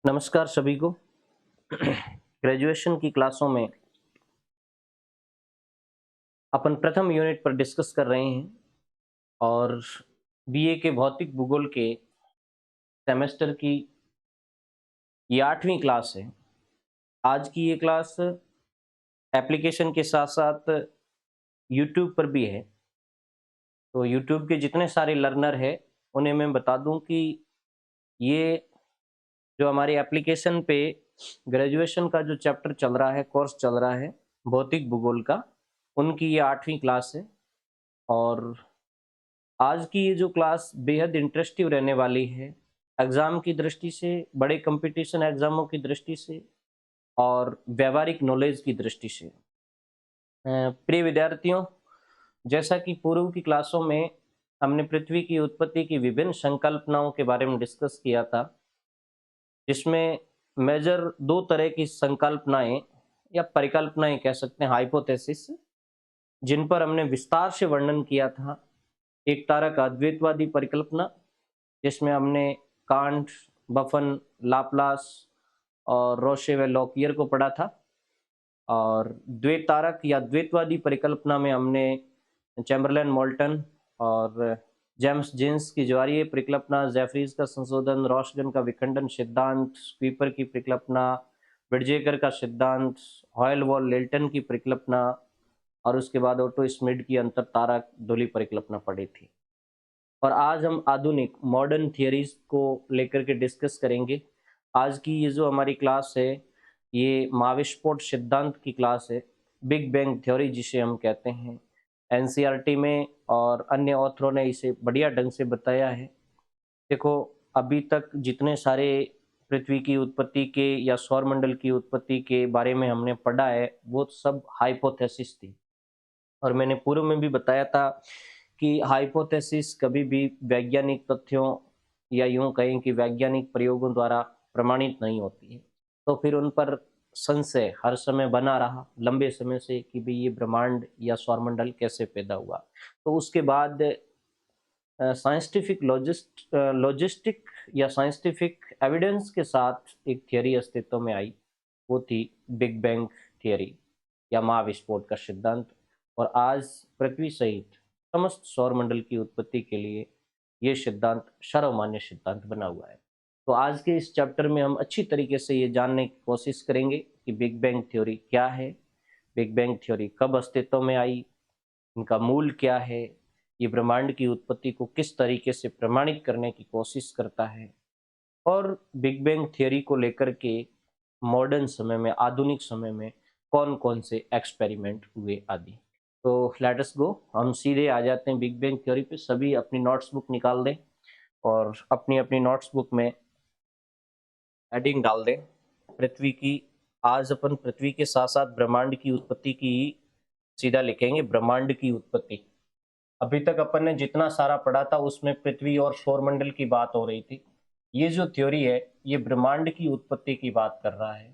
नमस्कार सभी को। ग्रेजुएशन की क्लासों में अपन प्रथम यूनिट पर डिस्कस कर रहे हैं और बीए के भौतिक भूगोल के सेमेस्टर की ये 8वीं क्लास है। आज की ये क्लास एप्लीकेशन के साथ साथ यूट्यूब पर भी है। तो यूट्यूब के जितने सारे लर्नर हैं उन्हें मैं बता दूं कि ये जो हमारी एप्लीकेशन पे ग्रेजुएशन का जो चैप्टर चल रहा है, कोर्स चल रहा है भौतिक भूगोल का, उनकी ये 8वीं क्लास है। और आज की ये जो क्लास बेहद इंटरेस्टिव रहने वाली है, एग्ज़ाम की दृष्टि से, बड़े कंपटीशन एग्ज़ामों की दृष्टि से और व्यावहारिक नॉलेज की दृष्टि से। प्रिय विद्यार्थियों, जैसा कि पूर्व की क्लासों में हमने पृथ्वी की उत्पत्ति की विभिन्न संकल्पनाओं के बारे में डिस्कस किया था, जिसमें मेजर दो तरह की संकल्पनाएं या परिकल्पनाएं कह सकते हैं, हाइपोथेसिस, जिन पर हमने विस्तार से वर्णन किया था। एक तारक अद्वैतवादी परिकल्पना, जिसमें हमने कांट, बफन, लाप्लास और रोशे व लॉकियर को पढ़ा था। और द्वैतारक या द्वैतवादी परिकल्पना में हमने चैम्बरलैन, मोल्टन और जेम्स जीन्स की ज्वारीय परिकल्पना, जेफरीज का संशोधन, रोशगन का विखंडन सिद्धांत, स्क्वीपर की परिकल्पना, विडजेकर का सिद्धांत, हॉयल वॉल लेल्टन की परिकल्पना और उसके बाद ओटो स्मिड की अंतर तारक दोली परिकल्पना पढ़ी थी। और आज हम आधुनिक मॉडर्न थियरीज को लेकर के डिस्कस करेंगे। आज की ये जो हमारी क्लास है, ये महाविस्फोट सिद्धांत की क्लास है, बिग बैंग थ्योरी जिसे हम कहते हैं। एनसीईआरटी में और अन्य ऑथरों ने इसे बढ़िया ढंग से बताया है। देखो, अभी तक जितने सारे पृथ्वी की उत्पत्ति के या सौरमंडल की उत्पत्ति के बारे में हमने पढ़ा है, वो सब हाइपोथेसिस थी। और मैंने पूर्व में भी बताया था कि हाइपोथेसिस कभी भी वैज्ञानिक तथ्यों या यूं कहें कि वैज्ञानिक प्रयोगों द्वारा प्रमाणित नहीं होती है। तो फिर उन पर संशय हर समय बना रहा लंबे समय से कि भाई ये ब्रह्मांड या सौरमंडल कैसे पैदा हुआ। तो उसके बाद साइंटिफिक लॉजिस्टिक या साइंटिफिक एविडेंस के साथ एक थियरी अस्तित्व में आई, वो थी बिग बैंग थियरी या महाविस्फोट का सिद्धांत। और आज पृथ्वी सहित समस्त सौरमंडल की उत्पत्ति के लिए ये सिद्धांत सर्वमान्य सिद्धांत बना हुआ है। तो आज के इस चैप्टर में हम अच्छी तरीके से ये जानने की कोशिश करेंगे कि बिग बैंग थ्योरी क्या है, बिग बैंग थ्योरी कब अस्तित्व में आई, इनका मूल क्या है, ये ब्रह्मांड की उत्पत्ति को किस तरीके से प्रमाणित करने की कोशिश करता है, और बिग बैंग थ्योरी को लेकर के मॉडर्न समय में, आधुनिक समय में कौन कौन से एक्सपेरिमेंट हुए आदि। तो लेट अस गो, हम सीधे आ जाते हैं बिग बैंग थ्योरी पे। सभी अपनी नोट्स बुक निकाल दें और अपनी अपनी नोट्स बुक में हेडिंग डाल दें पृथ्वी की। आज अपन पृथ्वी के साथ साथ ब्रह्मांड की उत्पत्ति की सीधा लिखेंगे, ब्रह्मांड की उत्पत्ति। अभी तक अपन ने जितना सारा पढ़ा था उसमें पृथ्वी और सौरमंडल की बात हो रही थी। ये जो थ्योरी है, ये ब्रह्मांड की उत्पत्ति की बात कर रहा है।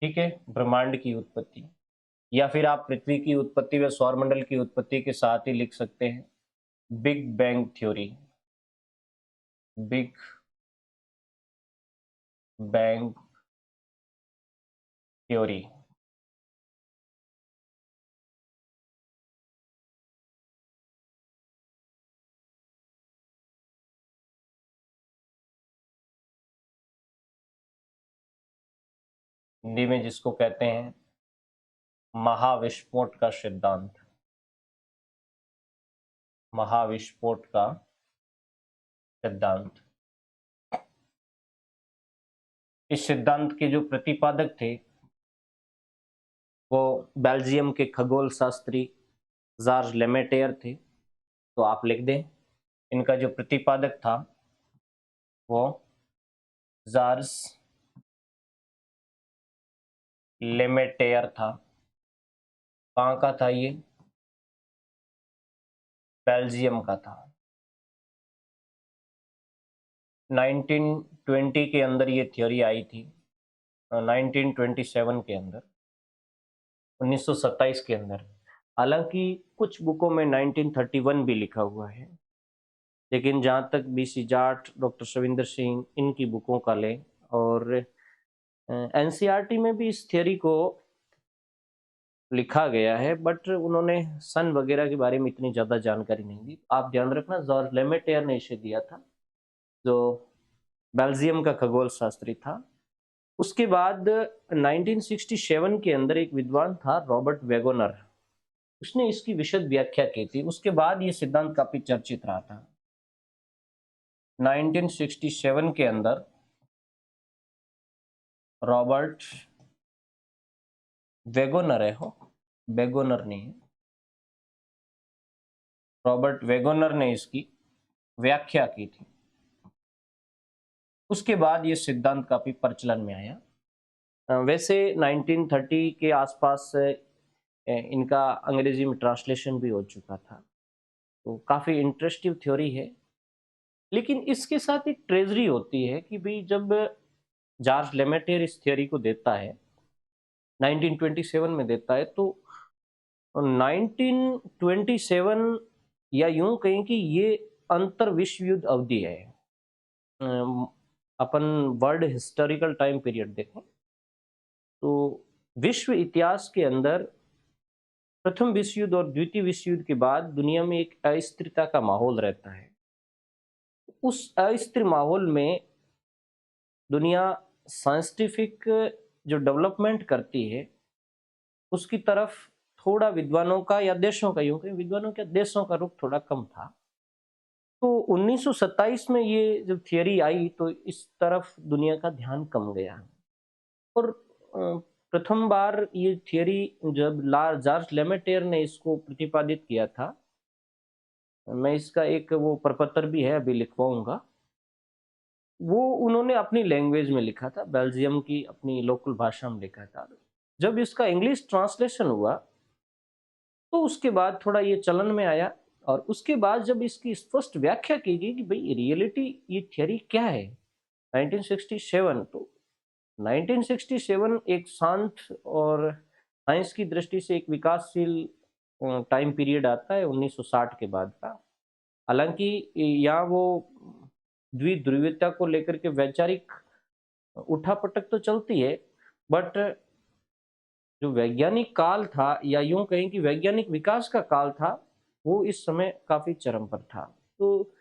ठीक है, ब्रह्मांड की उत्पत्ति, या फिर आप पृथ्वी की उत्पत्ति व सौरमंडल की उत्पत्ति के साथ ही लिख सकते हैं big bang theory. Big bang theory. Hindi में जिसको कहते हैं महाविस्फोट का सिद्धांत। महाविस्फोट का सिद्धांत। इस सिद्धांत के जो प्रतिपादक थे वो बेल्जियम के खगोल शास्त्री जॉर्ज लेमेटेयर थे। तो आप लिख दें, इनका जो प्रतिपादक था वो जॉर्ज लेमेटेयर था। कहाँ का था ये? बेल्जियम का था। 1920 के अंदर ये थ्योरी आई थी, 1927 के अंदर, 1927 के अंदर। हालांकि कुछ बुकों में 1931 भी लिखा हुआ है। लेकिन जहाँ तक बीसी जाट, डॉक्टर शविंदर सिंह, इनकी बुकों का लें, और एनसीईआरटी में भी इस थियोरी को लिखा गया है, बट उन्होंने सन वगैरह के बारे में इतनी ज़्यादा जानकारी नहीं दी। आप ध्यान रखना, जॉर्ज लेमेटेयर ने इसे दिया था, जो बेल्जियम का खगोल शास्त्री था। उसके बाद 1967 के अंदर एक विद्वान था रॉबर्ट वेगोनर, उसने इसकी विशद व्याख्या की थी। उसके बाद ये सिद्धांत काफी चर्चित रहा था। 1967 के अंदर रॉबर्ट वेगोनर है, हो वेगोनर नहीं है, रॉबर्ट वेगोनर ने इसकी व्याख्या की थी। उसके बाद ये सिद्धांत काफी प्रचलन में आया। वैसे 1930 के आसपास इनका अंग्रेजी में ट्रांसलेशन भी हो चुका था, तो काफी इंटरेस्टिंग थ्योरी है। लेकिन इसके साथ एक ट्रेजरी होती है कि भाई जब जॉर्ज लेमेटेयर इस थ्योरी को देता है 1927 में देता है, तो 1927 या यूं कहें कि ये अंतर विश्व युद्ध अवधि है। अपन वर्ल्ड हिस्टोरिकल टाइम पीरियड देखें तो विश्व इतिहास के अंदर प्रथम विश्व युद्ध और द्वितीय विश्व युद्ध के बाद दुनिया में एक अस्थिरता का माहौल रहता है। उस अस्थिर माहौल में दुनिया साइंटिफिक जो डेवलपमेंट करती है उसकी तरफ थोड़ा विद्वानों का या देशों का, यूं कहें विद्वानों के देशों का रुख थोड़ा कम था। तो 1927 में ये जब थियरी आई तो इस तरफ दुनिया का ध्यान कम गया। और प्रथम बार ये थियरी जब जॉर्ज लेमेटेयर ने इसको प्रतिपादित किया था, मैं इसका एक वो प्रपत्र भी है, अभी लिखवाऊंगा, वो उन्होंने अपनी लैंग्वेज में लिखा था, बेल्जियम की अपनी लोकल भाषा में लिखा था। जब इसका इंग्लिश ट्रांसलेशन हुआ तो उसके बाद थोड़ा ये चलन में आया, और उसके बाद जब इसकी स्पष्ट व्याख्या की गई कि भाई रियलिटी ये थियरी क्या है 1967, तो 1967 एक शांत और साइंस की दृष्टि से एक विकासशील टाइम पीरियड आता है 1960 के बाद का। हालांकि यहाँ वो द्विध्रुवीयता को लेकर के वैचारिक उठापटक तो चलती है, बट जो वैज्ञानिक काल था या यूं कहें कि वैज्ञानिक विकास का काल था, वो इस समय काफी चरम पर था। तो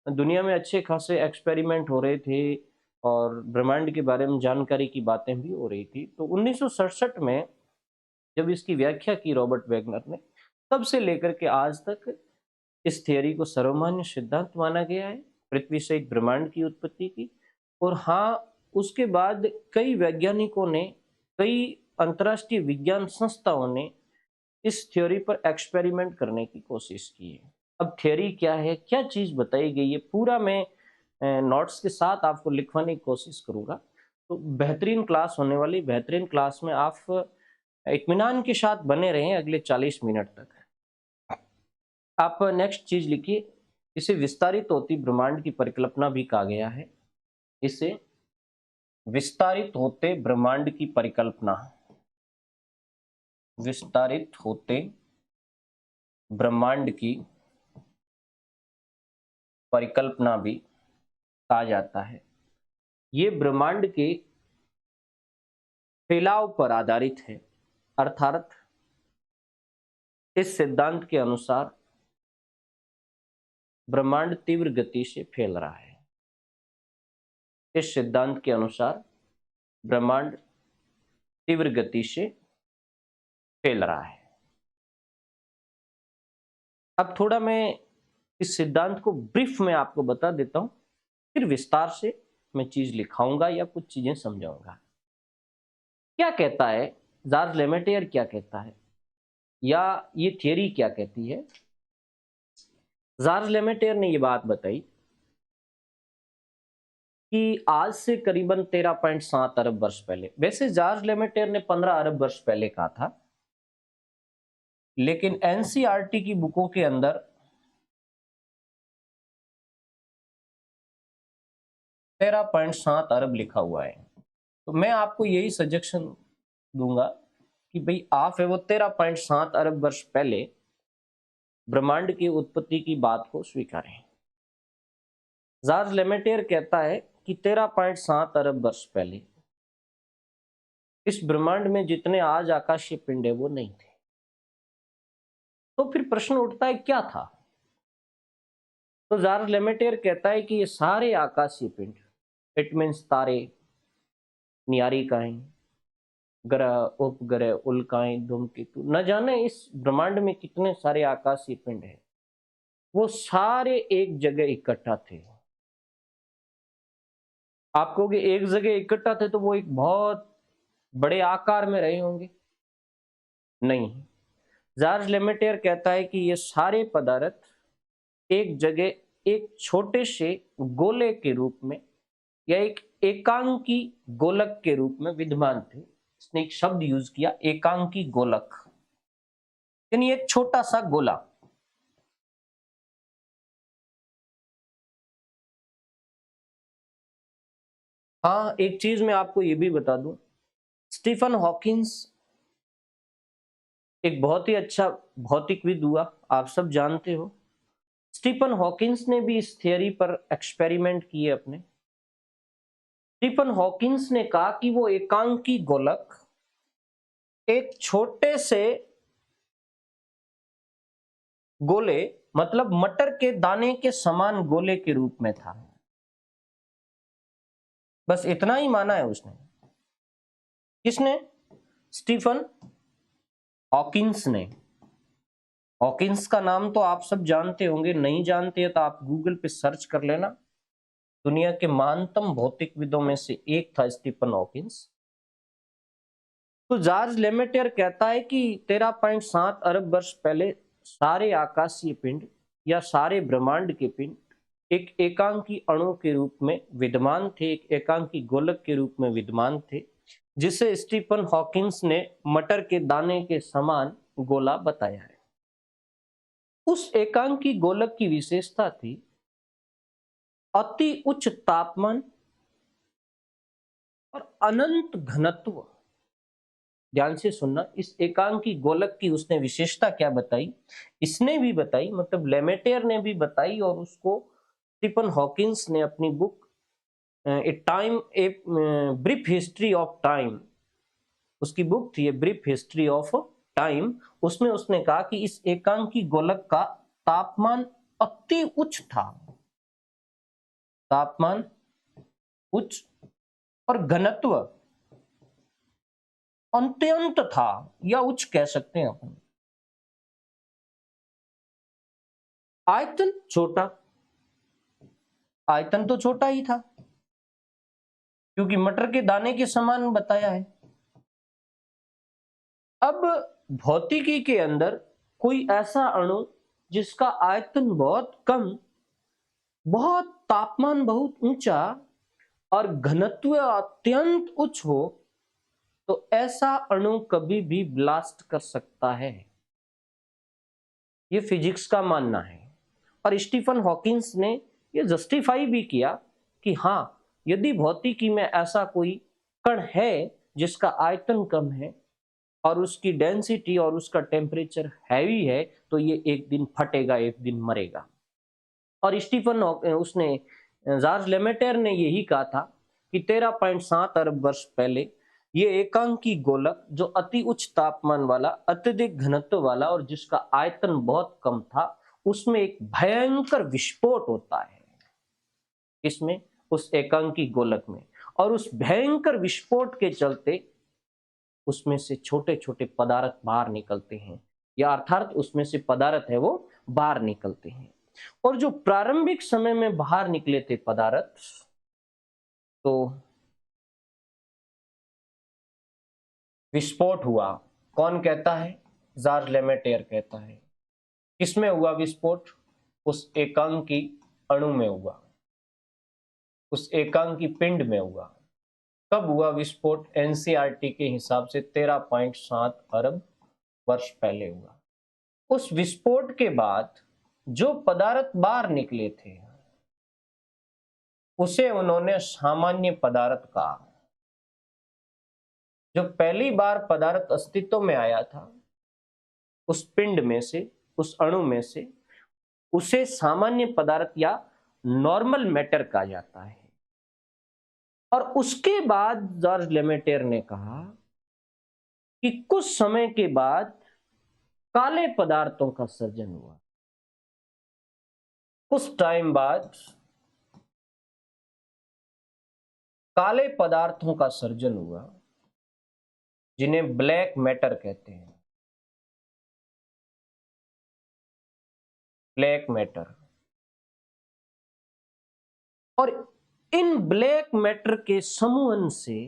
दुनिया में अच्छे खासे एक्सपेरिमेंट हो रहे थे और ब्रह्मांड के बारे में जानकारी की बातें भी हो रही थी। तो 1967 में जब इसकी व्याख्या की रॉबर्ट वेगनर ने, तब से लेकर के आज तक इस थियरी को सर्वमान्य सिद्धांत माना गया है पृथ्वी सहित ब्रह्मांड की उत्पत्ति की। और हाँ, उसके बाद कई वैज्ञानिकों ने, कई अंतर्राष्ट्रीय विज्ञान संस्थाओं ने इस थ्योरी पर एक्सपेरिमेंट करने की कोशिश की है। अब थ्योरी क्या है, क्या चीज बताई गई है, पूरा मैं नोट्स के साथ आपको लिखवाने की कोशिश करूंगा। तो बेहतरीन क्लास होने वाली, बेहतरीन क्लास में आप इत्मीनान के साथ बने रहें अगले 40 मिनट तक। आप नेक्स्ट चीज लिखिए, इसे विस्तारित होती ब्रह्मांड की परिकल्पना भी कहा गया है। इसे विस्तारित होते ब्रह्मांड की परिकल्पना, विस्तारित होते ब्रह्मांड की परिकल्पना भी कहा जाता है। ये ब्रह्मांड के फैलाव पर आधारित है, अर्थात इस सिद्धांत के अनुसार ब्रह्मांड तीव्र गति से फैल रहा है। इस सिद्धांत के अनुसार ब्रह्मांड तीव्र गति से फैल रहा है। अब थोड़ा मैं इस सिद्धांत को ब्रीफ में आपको बता देता हूं, फिर विस्तार से मैं चीज लिखाऊंगा या कुछ चीजें समझाऊंगा। क्या कहता है जॉर्ज लेमेटेयर, क्या कहता है, या ये थियरी क्या कहती है। जॉर्ज लेमेटेयर ने ये बात बताई कि आज से करीबन 13.7 अरब वर्ष पहले, वैसे जॉर्ज लेमेटेयर ने 15 अरब वर्ष पहले कहा था, लेकिन एनसीईआरटी की बुकों के अंदर 13.7 अरब लिखा हुआ है। तो मैं आपको यही सजेशन दूंगा कि भाई आप है वो 13.7 अरब वर्ष पहले ब्रह्मांड की उत्पत्ति की बात को स्वीकारें। जॉर्ज लेमेटेयर कहता है कि 13.7 अरब वर्ष पहले इस ब्रह्मांड में जितने आज आकाशीय पिंड है वो नहीं थे। तो फिर प्रश्न उठता है क्या था? तो जॉर्ज लेमेटेयर कहता है कि ये सारे आकाशीय पिंड, इट मीन्स तारे, न्यारिकाएं, ग्रह, उपग्रह, उल्काएं, धूमकेतु, न जाने इस ब्रह्मांड में कितने सारे आकाशीय पिंड हैं, वो सारे एक जगह इकट्ठा थे। आप कहोगे एक जगह इकट्ठा थे तो वो एक बहुत बड़े आकार में रहे होंगे? नहीं। जॉर्ज लेमेटेयर कहता है कि ये सारे पदार्थ एक जगह एक छोटे से गोले के रूप में या एक एकांकी गोलक के रूप में विद्यमान थे। इसने एक शब्द यूज किया, एकांकी गोलक, यानी एक छोटा सा गोला। हाँ, एक चीज मैं आपको ये भी बता दूं, स्टीफन हॉकिंस एक बहुत ही अच्छा भौतिकविद हुआ, आप सब जानते हो। स्टीफन हॉकिंस ने भी इस थियरी पर एक्सपेरिमेंट किए अपने। स्टीफन हॉकिंस ने कहा कि वो एकांकी गोलक एक छोटे से गोले, मतलब मटर के दाने के समान गोले के रूप में था। बस इतना ही माना है उसने। किसने? स्टीफन हॉकिंस ने। हॉकिंस का नाम तो आप सब जानते होंगे, नहीं जानते तो आप गूगल पे सर्च कर लेना। दुनिया के महानतम भौतिकविदों में से एक था स्टीफन हॉकिंस। तो जॉर्ज लेमेटेयर कहता है कि 13.7 अरब वर्ष पहले सारे आकाशीय पिंड या सारे ब्रह्मांड के पिंड एक एकांकी अणु के रूप में विद्यमान थे, एक एकांकी गोलक के रूप में विद्यमान थे, जिसे स्टीफन हॉकिंस ने मटर के दाने के समान गोला बताया है। उस एकांकी गोलक की विशेषता थी अति उच्च तापमान और अनंत घनत्व। ध्यान से सुनना, इस एकांकी गोलक की उसने विशेषता क्या बताई, इसने भी बताई, मतलब लेमेटेयर ने भी बताई, और उसको स्टीफन हॉकिंस ने अपनी book a brief history of time, उसकी बुक थी ब्रीफ हिस्ट्री ऑफ टाइम, उसमें उसने कहा कि इस एकांकी गोलक का तापमान अति उच्च था, तापमान उच्च और घनत्व अत्यंत था, या उच्च कह सकते हैं अपन। आयतन छोटा, आयतन तो छोटा ही था क्योंकि मटर के दाने के समान बताया है। अब भौतिकी के अंदर कोई ऐसा अणु जिसका आयतन बहुत कम, बहुत तापमान बहुत ऊंचा और घनत्व अत्यंत उच्च हो, तो ऐसा अणु कभी भी ब्लास्ट कर सकता है, ये फिजिक्स का मानना है। और स्टीफन हॉकिंस ने ये जस्टिफाई भी किया कि हाँ, यदि भौतिकी में ऐसा कोई कण है जिसका आयतन कम है और उसकी डेंसिटी और उसका टेम्परेचर हैवी है, तो ये एक दिन फटेगा, एक दिन मरेगा। और स्टीफन उसने जॉर्ज लेमेटेयर ने यही कहा था कि 13.7 अरब वर्ष पहले ये एकांकी गोलक जो अति उच्च तापमान वाला, अत्यधिक घनत्व वाला और जिसका आयतन बहुत कम था, उसमें एक भयंकर विस्फोट होता है। इसमें, उस एकांकी गोलक में, और उस भयंकर विस्फोट के चलते उसमें से छोटे छोटे पदार्थ बाहर निकलते हैं, या अर्थात उसमें से पदार्थ है वो बाहर निकलते हैं। और जो प्रारंभिक समय में बाहर निकले थे पदार्थ, तो विस्फोट हुआ। कौन कहता है? जॉर्ज लेमेटेयर कहता है। किसमें हुआ विस्फोट? उस एकांकी अणु में हुआ, उस एकांकी पिंड में हुआ। कब हुआ विस्फोट? एनसीईआरटी के हिसाब से 13.7 अरब वर्ष पहले हुआ। उस विस्फोट के बाद जो पदार्थ बाहर निकले थे उसे उन्होंने सामान्य पदार्थ कहा। जो पहली बार पदार्थ अस्तित्व में आया था उस पिंड में से, उस अणु में से, उसे सामान्य पदार्थ या नॉर्मल मैटर कहा जाता है। और उसके बाद जॉर्ज लेमेटेयर ने कहा कि कुछ समय के बाद काले पदार्थों का सर्जन हुआ। कुछ टाइम बाद काले पदार्थों का सर्जन हुआ, जिन्हें ब्लैक मैटर कहते हैं। Black matter. और इन ब्लैक मैटर के समूहन से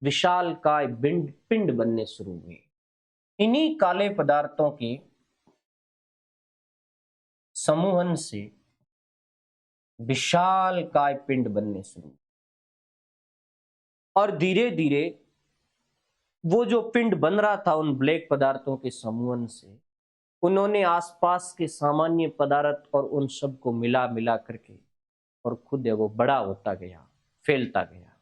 विशालकाय पिंड बनने शुरू हुए। इन्हीं काले पदार्थों के समूहन से विशालकाय पिंड बनने शुरू। और धीरे धीरे वो जो पिंड बन रहा था उन ब्लैक पदार्थों के समूहन से, उन्होंने आसपास के सामान्य पदार्थ और उन सब को मिला मिला करके और खुद वो बड़ा होता गया, फैलता गया।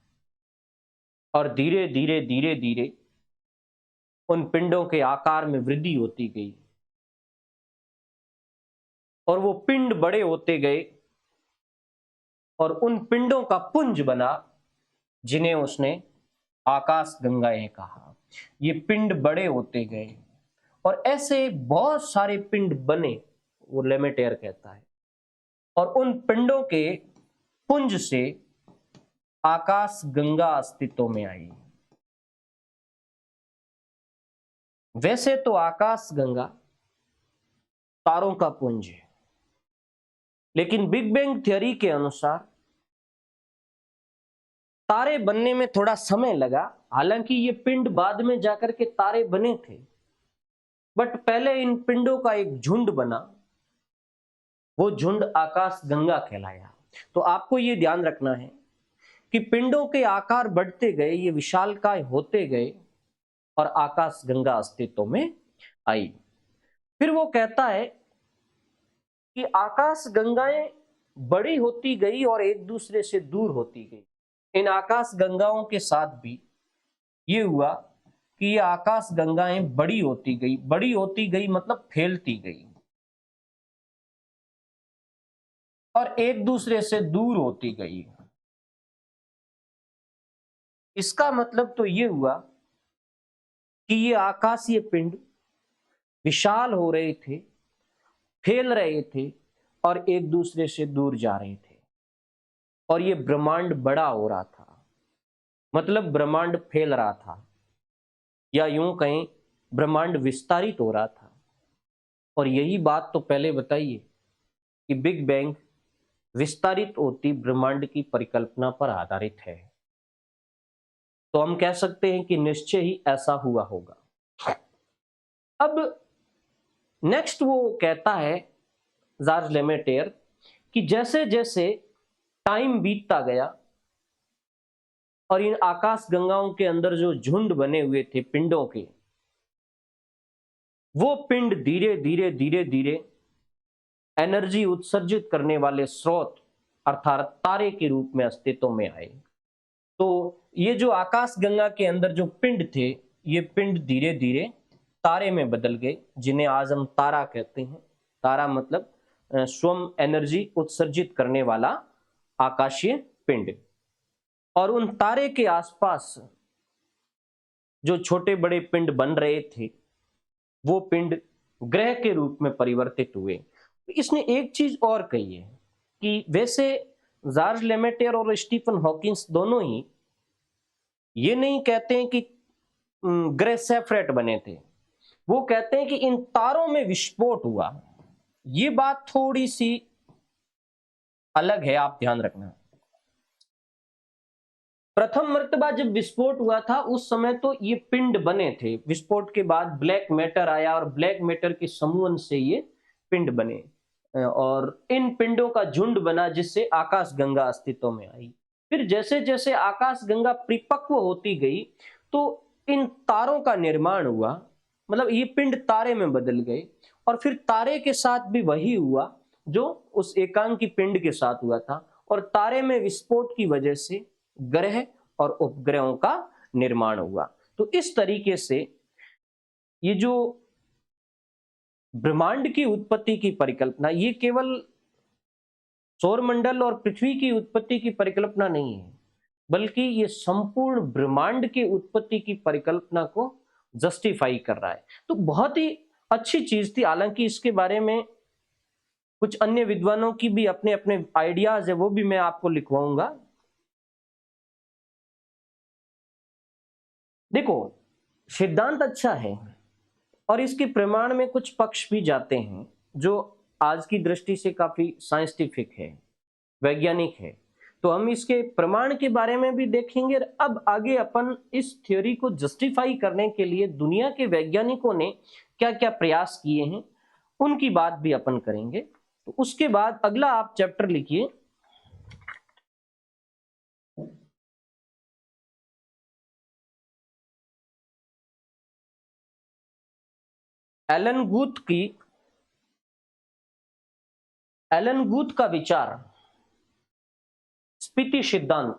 और धीरे धीरे धीरे धीरे उन पिंडों के आकार में वृद्धि होती गई और वो पिंड बड़े होते गए और उन पिंडों का पुंज बना, जिन्हें उसने आकाश गंगाएं कहा। ये पिंड बड़े होते गए और ऐसे बहुत सारे पिंड बने, वो लेमेटेयर कहता है। और उन पिंडों के पुंज से आकाश गंगा अस्तित्व में आई। वैसे तो आकाश गंगा तारों का पुंज है, लेकिन बिग बैंग थ्योरी के अनुसार तारे बनने में थोड़ा समय लगा। हालांकि ये पिंड बाद में जाकर के तारे बने थे, बट पहले इन पिंडों का एक झुंड बना। वो झुंड आकाश गंगा कहलाया। तो आपको ये ध्यान रखना है कि पिंडों के आकार बढ़ते गए, ये विशालकाय होते गए और आकाश गंगा अस्तित्व में आई। फिर वो कहता है कि आकाश गंगाएं बड़ी होती गई और एक दूसरे से दूर होती गई। इन आकाश गंगाओं के साथ भी ये हुआ कि ये आकाश गंगाएं बड़ी होती गई। बड़ी होती गई मतलब फैलती गई और एक दूसरे से दूर होती गई। इसका मतलब तो ये हुआ कि ये आकाशीय पिंड विशाल हो रहे थे, फैल रहे थे और एक दूसरे से दूर जा रहे थे। और ये ब्रह्मांड बड़ा हो रहा था, मतलब ब्रह्मांड फैल रहा था, या यूं कहें ब्रह्मांड विस्तारित हो रहा था। और यही बात तो पहले बताइए कि बिग बैंग विस्तारित होती ब्रह्मांड की परिकल्पना पर आधारित है। तो हम कह सकते हैं कि निश्चय ही ऐसा हुआ होगा। अब नेक्स्ट वो कहता है जॉर्ज लेमेटेयर कि जैसे जैसे टाइम बीतता गया और इन आकाश गंगाओं के अंदर जो झुंड बने हुए थे पिंडों के, वो पिंड धीरे धीरे धीरे धीरे एनर्जी उत्सर्जित करने वाले स्रोत अर्थात तारे के रूप में अस्तित्व में आए। तो ये जो आकाश गंगा के अंदर जो पिंड थे, ये पिंड धीरे धीरे तारे में बदल गए, जिन्हें आज हम तारा कहते हैं। तारा मतलब स्वयं एनर्जी उत्सर्जित करने वाला आकाशीय पिंड। और उन तारे के आसपास जो छोटे बड़े पिंड बन रहे थे, वो पिंड ग्रह के रूप में परिवर्तित हुए। इसने एक चीज और कही है कि वैसे जॉर्ज लेमेटेयर और स्टीफन हॉकिंस दोनों ही ये नहीं कहते हैं कि ग्रह सेपरेट बने थे। वो कहते हैं कि इन तारों में विस्फोट हुआ। ये बात थोड़ी सी अलग है, आप ध्यान रखना। प्रथम मर्तबा जब विस्फोट हुआ था उस समय तो ये पिंड बने थे। विस्फोट के बाद ब्लैक मैटर आया और ब्लैक मैटर के समूहन से ये पिंड बने और इन पिंडों का झुंड बना, जिससे आकाश गंगा अस्तित्व में आई। फिर जैसे जैसे आकाश गंगा परिपक्व होती गई तो इन तारों का निर्माण हुआ, मतलब ये पिंड तारे में बदल गए। और फिर तारे के साथ भी वही हुआ जो उस एकांकी पिंड के साथ हुआ था, और तारे में विस्फोट की वजह से ग्रह और उपग्रहों का निर्माण हुआ। तो इस तरीके से ये जो ब्रह्मांड की उत्पत्ति की परिकल्पना, ये केवल सौरमंडल और पृथ्वी की उत्पत्ति की परिकल्पना नहीं है, बल्कि ये संपूर्ण ब्रह्मांड की उत्पत्ति की परिकल्पना को जस्टिफाई कर रहा है। तो बहुत ही अच्छी चीज थी। हालांकि इसके बारे में कुछ अन्य विद्वानों की भी अपने अपने आइडियाज है, वो भी मैं आपको लिखवाऊंगा। देखो, सिद्धांत अच्छा है और इसके प्रमाण में कुछ पक्ष भी जाते हैं जो आज की दृष्टि से काफी साइंटिफिक है, वैज्ञानिक है। तो हम इसके प्रमाण के बारे में भी देखेंगे। अब आगे अपन इस थ्योरी को जस्टिफाई करने के लिए दुनिया के वैज्ञानिकों ने क्या क्या प्रयास किए हैं उनकी बात भी अपन करेंगे। तो उसके बाद अगला आप चैप्टर लिखिए, एलन गूथ का विचार, स्पीति सिद्धांत,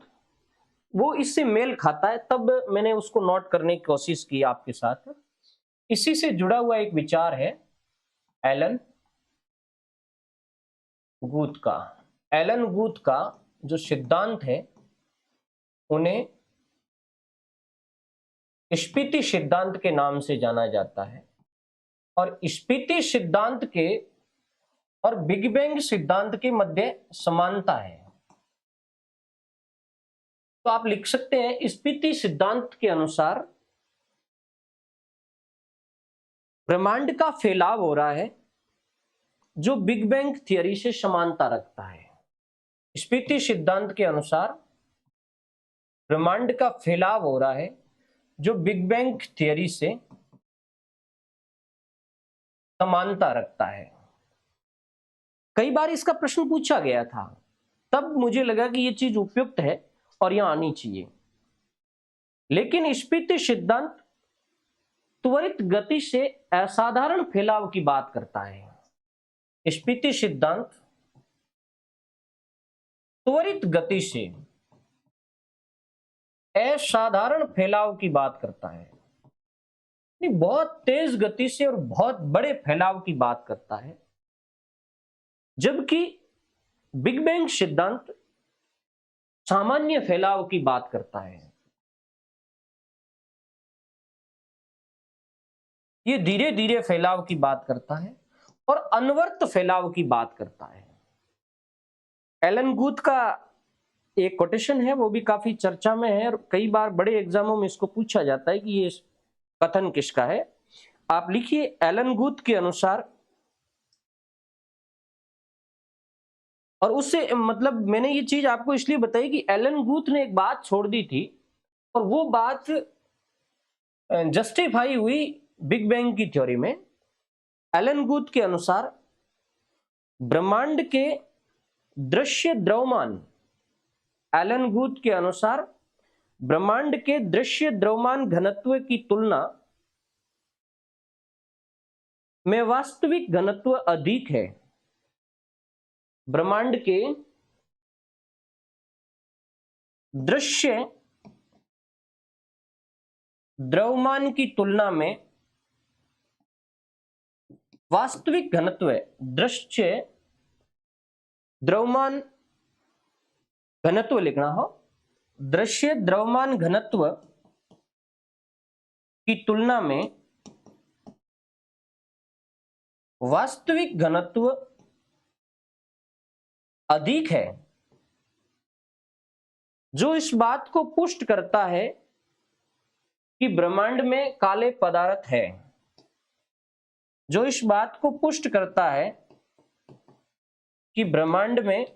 वो इससे मेल खाता है, तब मैंने उसको नोट करने की कोशिश की आपके साथ। इसी से जुड़ा हुआ एक विचार है एलन गूथ का जो सिद्धांत है उन्हें स्पीति सिद्धांत के नाम से जाना जाता है। और स्पीति सिद्धांत के और बिग बैंग सिद्धांत के मध्य समानता है। तो आप लिख सकते हैं, स्पीति सिद्धांत के अनुसार ब्रह्मांड का फैलाव हो रहा है जो बिग बैंग थियरी से समानता रखता है। स्पीति सिद्धांत के अनुसार ब्रह्मांड का फैलाव हो रहा है जो बिग बैंग थियरी से समानता रखता है। कई बार इसका प्रश्न पूछा गया था, तब मुझे लगा कि यह चीज उपयुक्त है और यहां आनी चाहिए। लेकिन स्पीति सिद्धांत त्वरित गति से असाधारण फैलाव की बात करता है। स्पीति सिद्धांत त्वरित गति से असाधारण फैलाव की बात करता है, बहुत तेज गति से और बहुत बड़े फैलाव की बात करता है। जबकि बिग बैंग सिद्धांत सामान्य फैलाव की बात करता है। ये धीरे धीरे फैलाव की बात करता है और अनवर्त फैलाव की बात करता है। एलन गूथ का एक कोटेशन है, वो भी काफी चर्चा में है और कई बार बड़े एग्जामों में इसको पूछा जाता है कि ये कथन किसका है। आप लिखिए, एलन गूथ के अनुसार, और उससे मतलब मैंने ये चीज आपको इसलिए बताई कि एलन गूथ ने एक बात छोड़ दी थी और वो बात जस्टिफाई हुई बिग बैंग की थ्योरी में। एलन गूथ के अनुसार ब्रह्मांड के दृश्य द्रव्यमान, एलन गूथ के अनुसार ब्रह्मांड के दृश्य द्रव्यमान घनत्व की तुलना में वास्तविक घनत्व अधिक है। ब्रह्मांड के दृश्य द्रव्यमान की तुलना में वास्तविक घनत्व, दृश्य द्रव्यमान घनत्व लिखना हो, दृश्य द्रव्यमान घनत्व की तुलना में वास्तविक घनत्व अधिक है, जो इस बात को पुष्ट करता है कि ब्रह्मांड में काले पदार्थ है, जो इस बात को पुष्ट करता है कि ब्रह्मांड में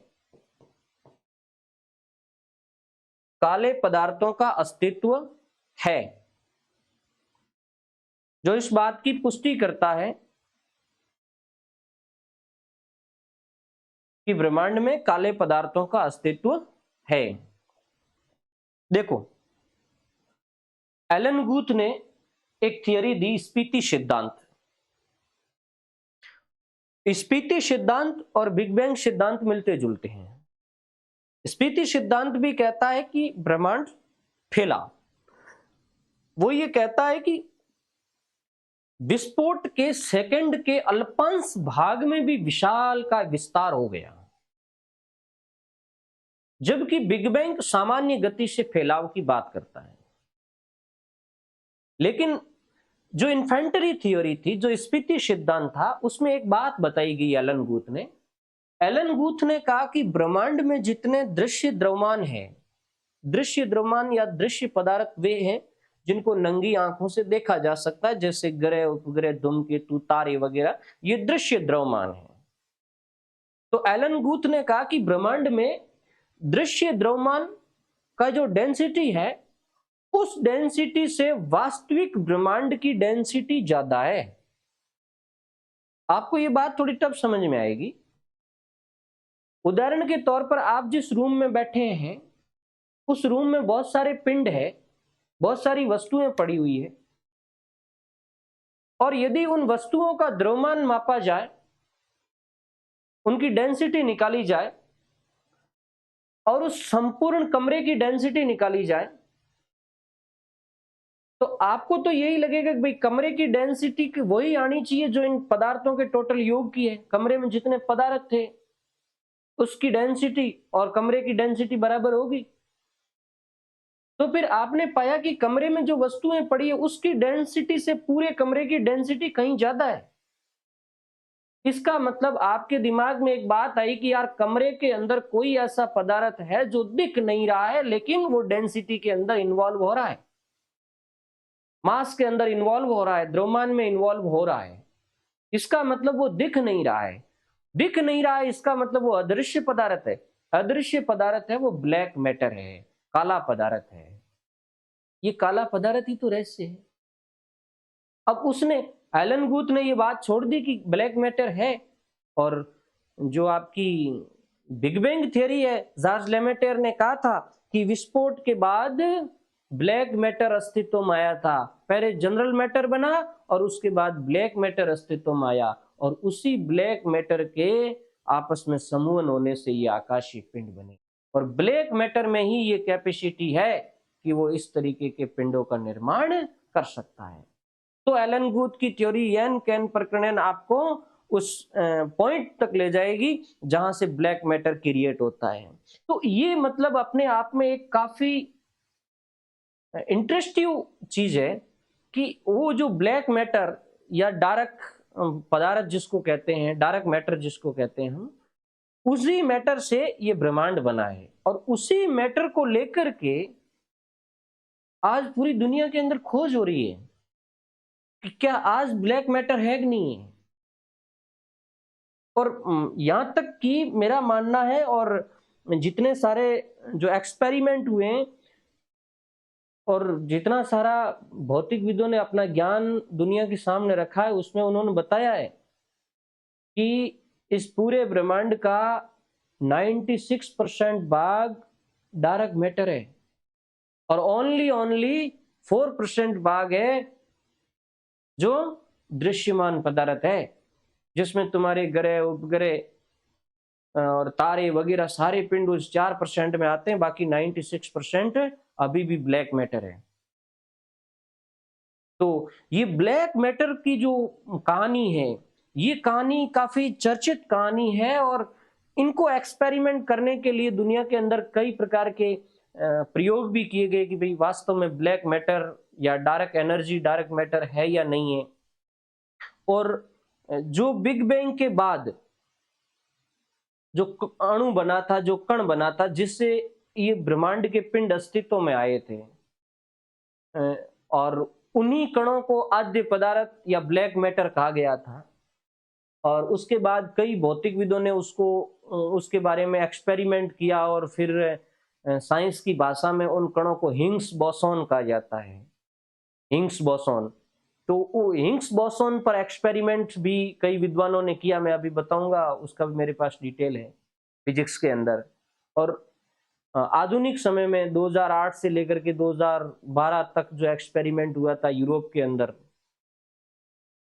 काले पदार्थों का अस्तित्व है, जो इस बात की पुष्टि करता है कि ब्रह्मांड में काले पदार्थों का अस्तित्व है। देखो, एलन गूथ ने एक थियरी दी, स्पीति सिद्धांत। स्पीति सिद्धांत और बिग बैंग सिद्धांत मिलते जुलते हैं। स्पीति सिद्धांत भी कहता है कि ब्रह्मांड फैला, वो ये कहता है कि विस्फोट के सेकंड के अल्पांश भाग में भी विशाल का विस्तार हो गया। जबकि बिग बैंग सामान्य गति से फैलाव की बात करता है। लेकिन जो इन्फेंटरी थ्योरी थी, जो स्पीति सिद्धांत था, उसमें एक बात बताई गई एलन गुथ ने। एलन गुथ ने कहा कि ब्रह्मांड में जितने दृश्य द्रव्यमान है, दृश्य द्रव्यमान या दृश्य पदार्थ वे हैं जिनको नंगी आंखों से देखा जा सकता है, जैसे ग्रह, उपग्रह, धूमकेतु, तारे वगैरह, ये दृश्य द्रव्यमान है। तो एलन गुथ ने कहा कि ब्रह्मांड में दृश्य द्रव्यमान का जो डेंसिटी है, उस डेंसिटी से वास्तविक ब्रह्मांड की डेंसिटी ज्यादा है। आपको ये बात थोड़ी टफ समझ में आएगी। उदाहरण के तौर पर आप जिस रूम में बैठे हैं, उस रूम में बहुत सारे पिंड है, बहुत सारी वस्तुएं पड़ी हुई है, और यदि उन वस्तुओं का द्रव्यमान मापा जाए, उनकी डेंसिटी निकाली जाए और उस संपूर्ण कमरे की डेंसिटी निकाली जाए, तो आपको तो यही लगेगा कि भाई कमरे की डेंसिटी वही आनी चाहिए जो इन पदार्थों के टोटल योग की है। कमरे में जितने पदार्थ थे उसकी डेंसिटी और कमरे की डेंसिटी बराबर होगी। तो फिर आपने पाया कि कमरे में जो वस्तुएं पड़ी है उसकी डेंसिटी से पूरे कमरे की डेंसिटी कहीं ज्यादा है। इसका मतलब आपके दिमाग में एक बात आई कि यार कमरे के अंदर कोई ऐसा पदार्थ है जो दिख नहीं रहा है, लेकिन वो डेंसिटी के अंदर इन्वॉल्व हो रहा है, मास के अंदर इन्वॉल्व हो रहा है, द्रव्यमान में इन्वॉल्व हो रहा है। इसका मतलब वो दिख नहीं रहा है। दिख नहीं रहा है इसका मतलब वो अदृश्य पदार्थ है। अदृश्य पदार्थ है वो ब्लैक मैटर है, काला पदार्थ है। ये काला पदार्थ ही तो रहस्य है। अब उसने, एलन गुथ ने ये बात छोड़ दी कि ब्लैक मैटर है, और जो आपकी बिग बैंग थ्योरी है, जॉर्ज लेमेटर ने कहा था कि विस्फोट के बाद ब्लैक मैटर अस्तित्व में आया था। पहले जनरल मैटर बना और उसके बाद ब्लैक मैटर अस्तित्व में आया, और उसी ब्लैक मैटर के आपस में समूहन होने से ये आकाशीय पिंड बने। और ब्लैक मैटर में ही ये कैपेसिटी है कि वो इस तरीके के पिंडों का निर्माण कर सकता है। तो एलन गुथ की थ्योरी यन कैन प्रकरण आपको उस पॉइंट तक ले जाएगी जहां से ब्लैक मैटर क्रिएट होता है। तो ये मतलब अपने आप में एक काफी इंटरेस्टिंग चीज है कि वो जो ब्लैक मैटर या डार्क पदार्थ जिसको कहते हैं, डार्क मैटर जिसको कहते हैं हम, उसी मैटर से ये ब्रह्मांड बना है। और उसी मैटर को लेकर के आज पूरी दुनिया के अंदर खोज हो रही है कि क्या आज ब्लैक मैटर है कि नहीं है। और यहां तक कि मेरा मानना है, और जितने सारे जो एक्सपेरिमेंट हुए हैं और जितना सारा भौतिकविदों ने अपना ज्ञान दुनिया के सामने रखा है, उसमें उन्होंने बताया है कि इस पूरे ब्रह्मांड का 96% भाग डार्क मैटर है, और ओनली 4% भाग है जो दृश्यमान पदार्थ है, जिसमें तुम्हारे ग्रह, उपग्रह और तारे वगैरह सारे पिंड उस 4% में आते हैं। बाकी 96% अभी भी ब्लैक मैटर है। तो ये ब्लैक मैटर की जो कहानी है, ये कहानी काफी चर्चित कहानी है, और इनको एक्सपेरिमेंट करने के लिए दुनिया के अंदर कई प्रकार के प्रयोग भी किए गए कि भाई वास्तव में ब्लैक मैटर या डार्क एनर्जी, डार्क मैटर है या नहीं है। और जो बिग बैंग के बाद जो अणु बना था, जो कण बना था, जिससे ये ब्रह्मांड के पिंड अस्तित्व में आए थे, और उन्हीं कणों को आद्य पदार्थ या ब्लैक मैटर कहा गया था। और उसके बाद कई भौतिकविदों ने उसके बारे में एक्सपेरिमेंट किया, और फिर साइंस की भाषा में उन कणों को हिग्स बोसॉन कहा जाता है, हिग्स बोसॉन। तो वो हिग्स बोसॉन पर एक्सपेरिमेंट भी कई विद्वानों ने किया, मैं अभी बताऊंगा, उसका भी मेरे पास डिटेल है फिजिक्स के अंदर। और आधुनिक समय में 2008 से लेकर के 2012 तक जो एक्सपेरिमेंट हुआ था यूरोप के अंदर,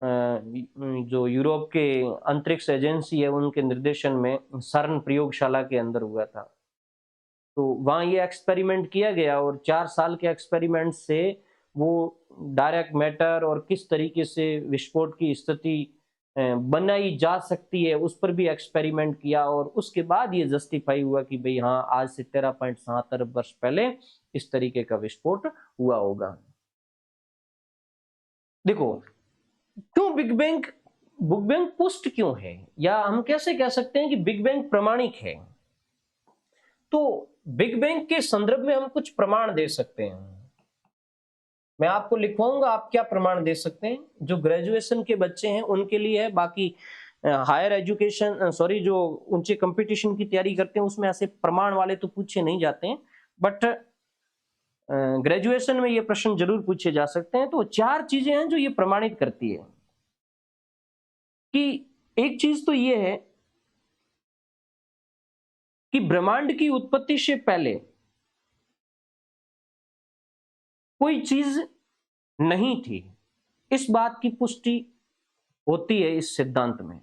जो यूरोप के अंतरिक्ष एजेंसी है उनके निर्देशन में सर्न प्रयोगशाला के अंदर हुआ था, तो वहां ये एक्सपेरिमेंट किया गया। और 4 साल के एक्सपेरिमेंट से वो डायरेक्ट मैटर और किस तरीके से विस्फोट की स्थिति बनाई जा सकती है, उस पर भी एक्सपेरिमेंट किया और उसके बाद ये जस्टिफाई हुआ कि भाई हाँ, आज से 13.7 अरब वर्ष पहले इस तरीके का विस्फोट हुआ होगा। देखो, क्यों बिग बैंग पुष्ट क्यों है, या हम कैसे कह सकते हैं कि बिग बैंग प्रमाणिक है? तो बिग बैंग के संदर्भ में हम कुछ प्रमाण दे सकते हैं। मैं आपको लिखवाऊंगा, आप क्या प्रमाण दे सकते हैं। जो ग्रेजुएशन के बच्चे हैं उनके लिए है, बाकी हायर एजुकेशन जो ऊंचे कंपटीशन की तैयारी करते हैं उसमें ऐसे प्रमाण वाले तो पूछे नहीं जाते हैं, बट ग्रेजुएशन में ये प्रश्न जरूर पूछे जा सकते हैं। तो 4 चीजें हैं जो ये प्रमाणित करती है कि एक चीज तो ये है कि ब्रह्मांड की उत्पत्ति से पहले कोई चीज नहीं थी। इस बात की पुष्टि होती है इस सिद्धांत में।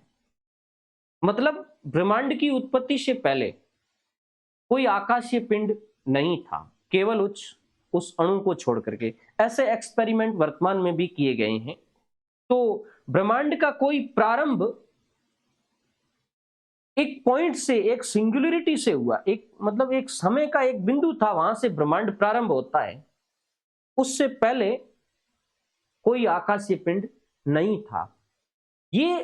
मतलब ब्रह्मांड की उत्पत्ति से पहले कोई आकाशीय पिंड नहीं था, केवल उस अणु को छोड़ करके। ऐसे एक्सपेरिमेंट वर्तमान में भी किए गए हैं। तो ब्रह्मांड का कोई प्रारंभ एक पॉइंट से, एक सिंगुलरिटी से हुआ, एक समय का एक बिंदु था, वहां से ब्रह्मांड प्रारंभ होता है। उससे पहले कोई आकाशीय पिंड नहीं था। ये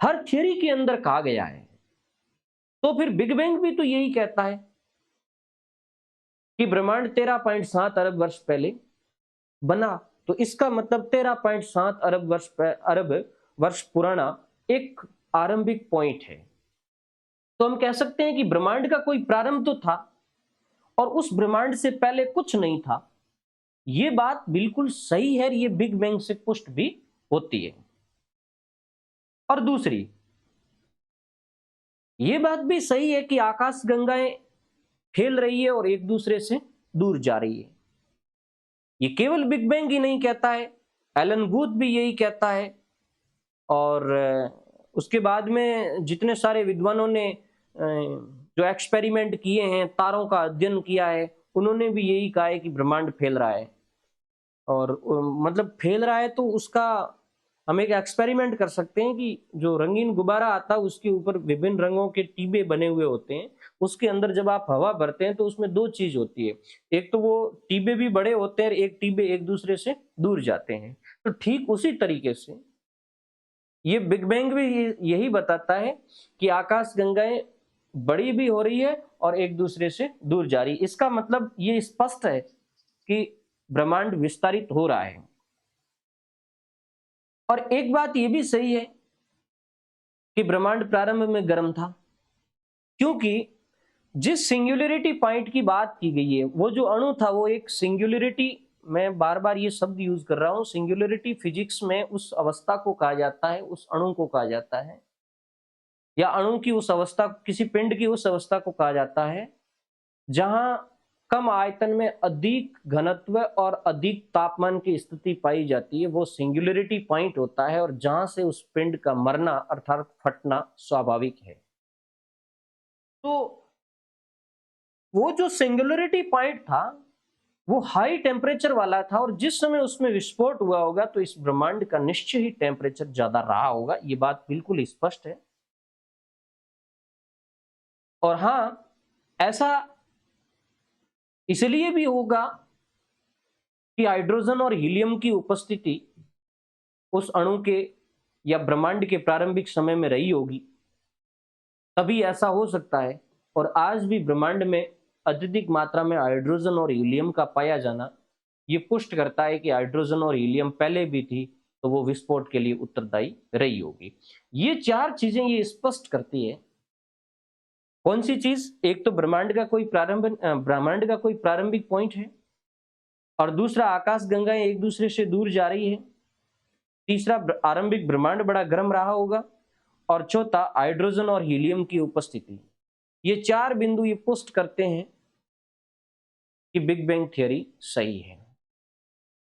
हर थियरी के अंदर कहा गया है। तो फिर बिग बैंग भी तो यही कहता है कि ब्रह्मांड 13.7 अरब वर्ष पहले बना। तो इसका मतलब 13.7 अरब वर्ष पुराना एक आरंभिक पॉइंट है। तो हम कह सकते हैं कि ब्रह्मांड का कोई प्रारंभ तो था और उस ब्रह्मांड से पहले कुछ नहीं था। यह बात बिल्कुल सही है, ये बिग बैंग से पुष्ट भी होती है। और दूसरी ये बात भी सही है कि आकाश गंगाएं फैल रही है और एक दूसरे से दूर जा रही है। ये केवल बिग बैंग ही नहीं कहता है, एलन गुथ भी यही कहता है। और उसके बाद में जितने सारे विद्वानों ने जो एक्सपेरिमेंट किए हैं, तारों का अध्ययन किया है, उन्होंने भी यही कहा है कि ब्रह्मांड फैल रहा है। और मतलब फैल रहा है तो उसका हम एक एक्सपेरिमेंट कर सकते हैं कि जो रंगीन गुब्बारा आता है उसके ऊपर विभिन्न रंगों के टीबे बने हुए होते हैं। उसके अंदर जब आप हवा भरते हैं तो उसमें 2 चीज होती है, एक तो वो टीबे भी बड़े होते हैं, एक टीबे एक दूसरे से दूर जाते हैं। तो ठीक उसी तरीके से ये बिग बैंग भी यही बताता है कि आकाश गंगाएं बड़ी भी हो रही है और एक दूसरे से दूर जा रही है। इसका मतलब ये स्पष्ट है कि ब्रह्मांड विस्तारित हो रहा है। और एक बात ये भी सही है कि ब्रह्मांड प्रारंभ में गर्म था, क्योंकि जिस सिंगुलरिटी पॉइंट की बात की गई है, वो जो अणु था वो एक सिंगुलरिटी, मैं बार बार ये शब्द यूज कर रहा हूं, सिंगुलरिटी फिजिक्स में उस अवस्था को कहा जाता है, उस अणु को कहा जाता है, या अणु की उस अवस्था, किसी पिंड की उस अवस्था को कहा जाता है जहां कम आयतन में अधिक घनत्व और अधिक तापमान की स्थिति पाई जाती है। वो सिंगुलरिटी पॉइंट होता है और जहां से उस पिंड का मरना अर्थात फटना स्वाभाविक है। तो वो जो सिंगुलरिटी पॉइंट था वो हाई टेम्परेचर वाला था, और जिस समय उसमें विस्फोट हुआ होगा तो इस ब्रह्मांड का निश्चय ही टेम्परेचर ज्यादा रहा होगा। ये बात बिल्कुल स्पष्ट है। और हां, ऐसा इसलिए भी होगा कि हाइड्रोजन और हीलियम की उपस्थिति उस अणु के या ब्रह्मांड के प्रारंभिक समय में रही होगी, तभी ऐसा हो सकता है। और आज भी ब्रह्मांड में अत्यधिक मात्रा में हाइड्रोजन और हीलियम का पाया जाना ये पुष्ट करता है कि हाइड्रोजन और हीलियम पहले भी थी, तो वो विस्फोट के लिए उत्तरदायी रही होगी। ये 4 चीजें ये स्पष्ट करती है। कौन सी चीज? एक तो ब्रह्मांड का कोई प्रारंभिक पॉइंट है, और दूसरा आकाश गंगाएं एक दूसरे से दूर जा रही है, तीसरा आरंभिक ब्रह्मांड बड़ा गर्म रहा होगा, और चौथा हाइड्रोजन और हीलियम की उपस्थिति। ये 4 बिंदु ये पुष्ट करते हैं कि बिग बैंग थ्योरी सही है।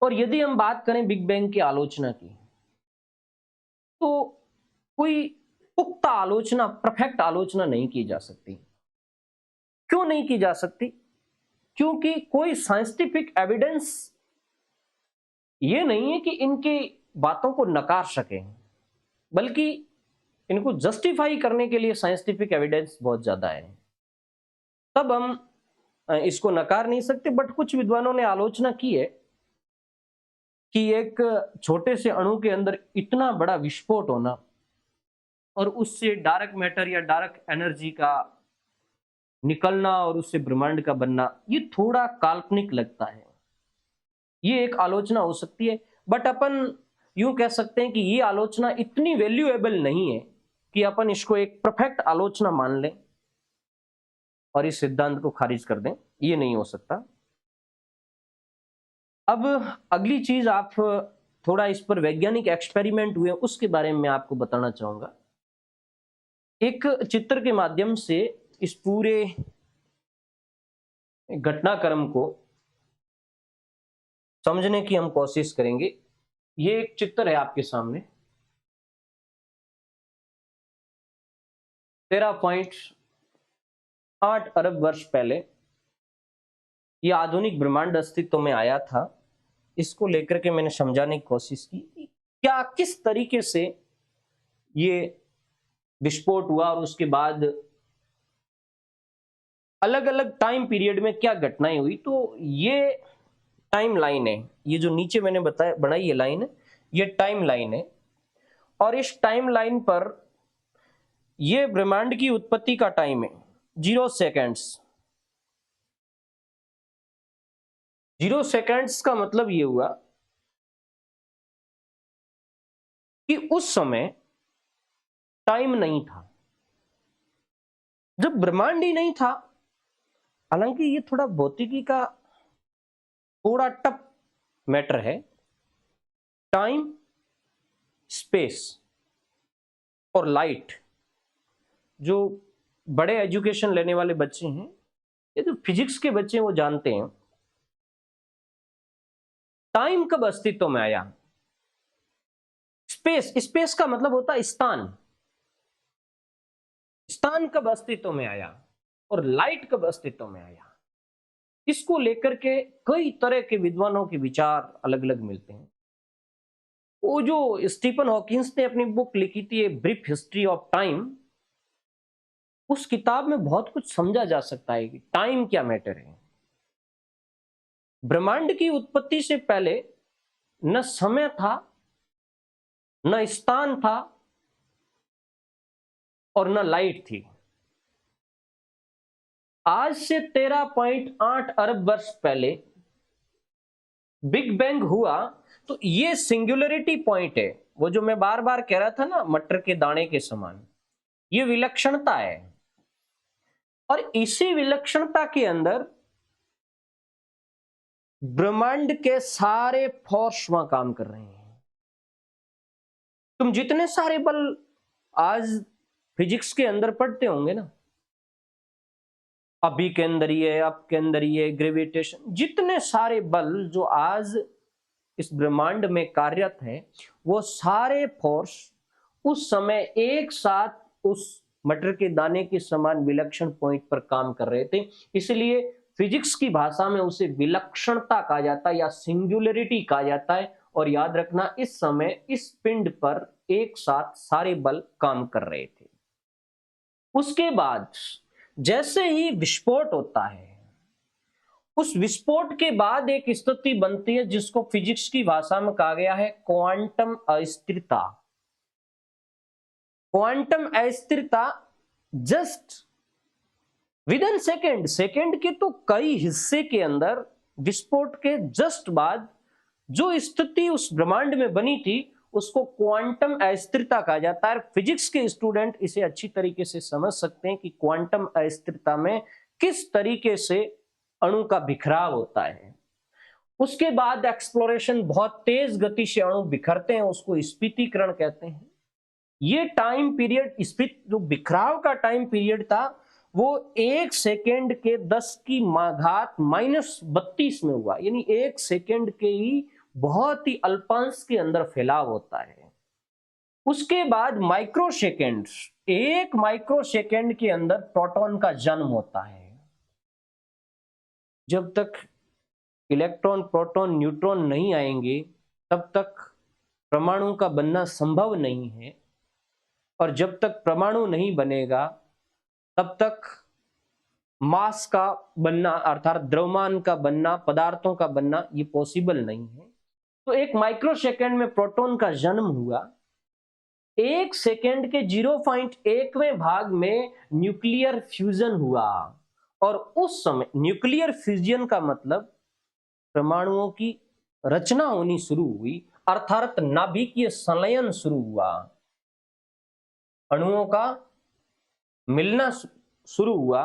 और यदि हम बात करें बिग बैंग की आलोचना की, तो कोई पुख्ता आलोचना, परफेक्ट आलोचना नहीं की जा सकती। क्यों नहीं की जा सकती? क्योंकि कोई साइंटिफिक एविडेंस ये नहीं है कि इनकी बातों को नकार सके। बल्कि इनको जस्टिफाई करने के लिए साइंटिफिक एविडेंस बहुत ज्यादा है, तब हम इसको नकार नहीं सकते। बट कुछ विद्वानों ने आलोचना की है कि एक छोटे से अणु के अंदर इतना बड़ा विस्फोट होना और उससे डार्क मैटर या डार्क एनर्जी का निकलना और उससे ब्रह्मांड का बनना, ये थोड़ा काल्पनिक लगता है। ये एक आलोचना हो सकती है, बट अपन यूं कह सकते हैं कि ये आलोचना इतनी वैल्यूएबल नहीं है कि अपन इसको एक परफेक्ट आलोचना मान लें और इस सिद्धांत को खारिज कर दें। ये नहीं हो सकता। अब अगली चीज, आप थोड़ा इस पर वैज्ञानिक एक्सपेरिमेंट हुए उसके बारे में मैं आपको बताना चाहूंगा। एक चित्र के माध्यम से इस पूरे घटनाक्रम को समझने की हम कोशिश करेंगे। ये एक चित्र है आपके सामने। 13.8 अरब वर्ष पहले ये आधुनिक ब्रह्मांड अस्तित्व में आया था। इसको लेकर के मैंने समझाने की कोशिश की कि क्या किस तरीके से ये विस्फोट हुआ और उसके बाद अलग अलग टाइम पीरियड में क्या घटनाएं हुई। तो ये टाइम लाइन है, ये जो नीचे मैंने बताया बनाई ये लाइन है, ये टाइम लाइन है। और इस टाइम लाइन पर ये ब्रह्मांड की उत्पत्ति का टाइम है 0 सेकेंड्स। 0 सेकेंड्स का मतलब ये हुआ कि उस समय टाइम नहीं था, जब ब्रह्मांड ही नहीं था। हालांकि ये थोड़ा भौतिकी का थोड़ा टफ मैटर है। टाइम, स्पेस और लाइट, जो बड़े एजुकेशन लेने वाले बच्चे हैं, ये जो फिजिक्स के बच्चे हैं वो जानते हैं टाइम कब अस्तित्व में आया। स्पेस का मतलब होता है स्थान। स्थान कब अस्तित्व में आया और लाइट कब अस्तित्व में आया, इसको लेकर के कई तरह के विद्वानों के विचार अलग अलग मिलते हैं। वो जो स्टीफन हॉकिंस ने अपनी बुक लिखी थी ब्रीफ हिस्ट्री ऑफ टाइम, उस किताब में बहुत कुछ समझा जा सकता है कि टाइम क्या मैटर है। ब्रह्मांड की उत्पत्ति से पहले न समय था, न स्थान था और न लाइट थी। आज से 13.8 अरब वर्ष पहले बिग बैंग हुआ। तो ये सिंगुलरिटी पॉइंट है, वो जो मैं बार बार कह रहा था ना, मटर के दाने के समान, ये विलक्षणता है। और इसी विलक्षणता के अंदर ब्रह्मांड के सारे फोर्स वहां काम कर रहे हैं। तुम जितने सारे बल आज फिजिक्स के अंदर पढ़ते होंगे ना, अभी के अंदर ही है, अब के अंदर ही है, ग्रेविटेशन, जितने सारे बल जो आज इस ब्रह्मांड में कार्यरत है, वो सारे फोर्स उस समय एक साथ उस मटर के दाने के समान विलक्षण पॉइंट पर काम कर रहे थे। इसलिए फिजिक्स की भाषा में उसे विलक्षणता कहा जाता है या सिंगुलरिटी कहा जाता है। और याद रखना, इस समय इस पिंड पर एक साथ सारे बल काम कर रहे थे। उसके बाद जैसे ही विस्फोट होता है, उस विस्फोट के बाद एक स्थिति बनती है जिसको फिजिक्स की भाषा में कहा गया है क्वांटम अस्थिरता। क्वांटम अस्थिरता जस्ट विद इन सेकेंड के तो कई हिस्से के अंदर विस्फोट के जस्ट बाद जो स्थिति उस ब्रह्मांड में बनी थी, उसको क्वांटम अस्थिरता कहा जाता है। फिजिक्स के स्टूडेंट इसे अच्छी तरीके से समझ सकते हैं कि क्वांटम अस्थिरता में किस तरीके से अणु का बिखराव होता है। उसके बाद एक्सप्लोरेशन, बहुत तेज गति से अणु बिखरते हैं, उसको स्फीतीकरण कहते हैं। ये टाइम पीरियड, जो बिखराव का टाइम पीरियड था, वो 1 सेकेंड के 10 की घात -32 में हुआ। यानी 1 सेकेंड के ही बहुत ही अल्पांश के अंदर फैलाव होता है। उसके बाद माइक्रो सेकेंड, 1 माइक्रो सेकेंड के अंदर प्रोटॉन का जन्म होता है। जब तक इलेक्ट्रॉन, प्रोटॉन, न्यूट्रॉन नहीं आएंगे, तब तक परमाणु का बनना संभव नहीं है। और जब तक परमाणु नहीं बनेगा तब तक मास का बनना अर्थात द्रव्यमान का बनना, पदार्थों का बनना ये पॉसिबल नहीं है। तो एक माइक्रोसेकंड में प्रोटॉन का जन्म हुआ, एक सेकंड के 0.1वें भाग में न्यूक्लियर फ्यूजन हुआ, और उस समय न्यूक्लियर फ्यूजन का मतलब परमाणुओं की रचना होनी शुरू हुई, अर्थात नाभिकीय संलयन शुरू हुआ, अणुओं का मिलना शुरू हुआ।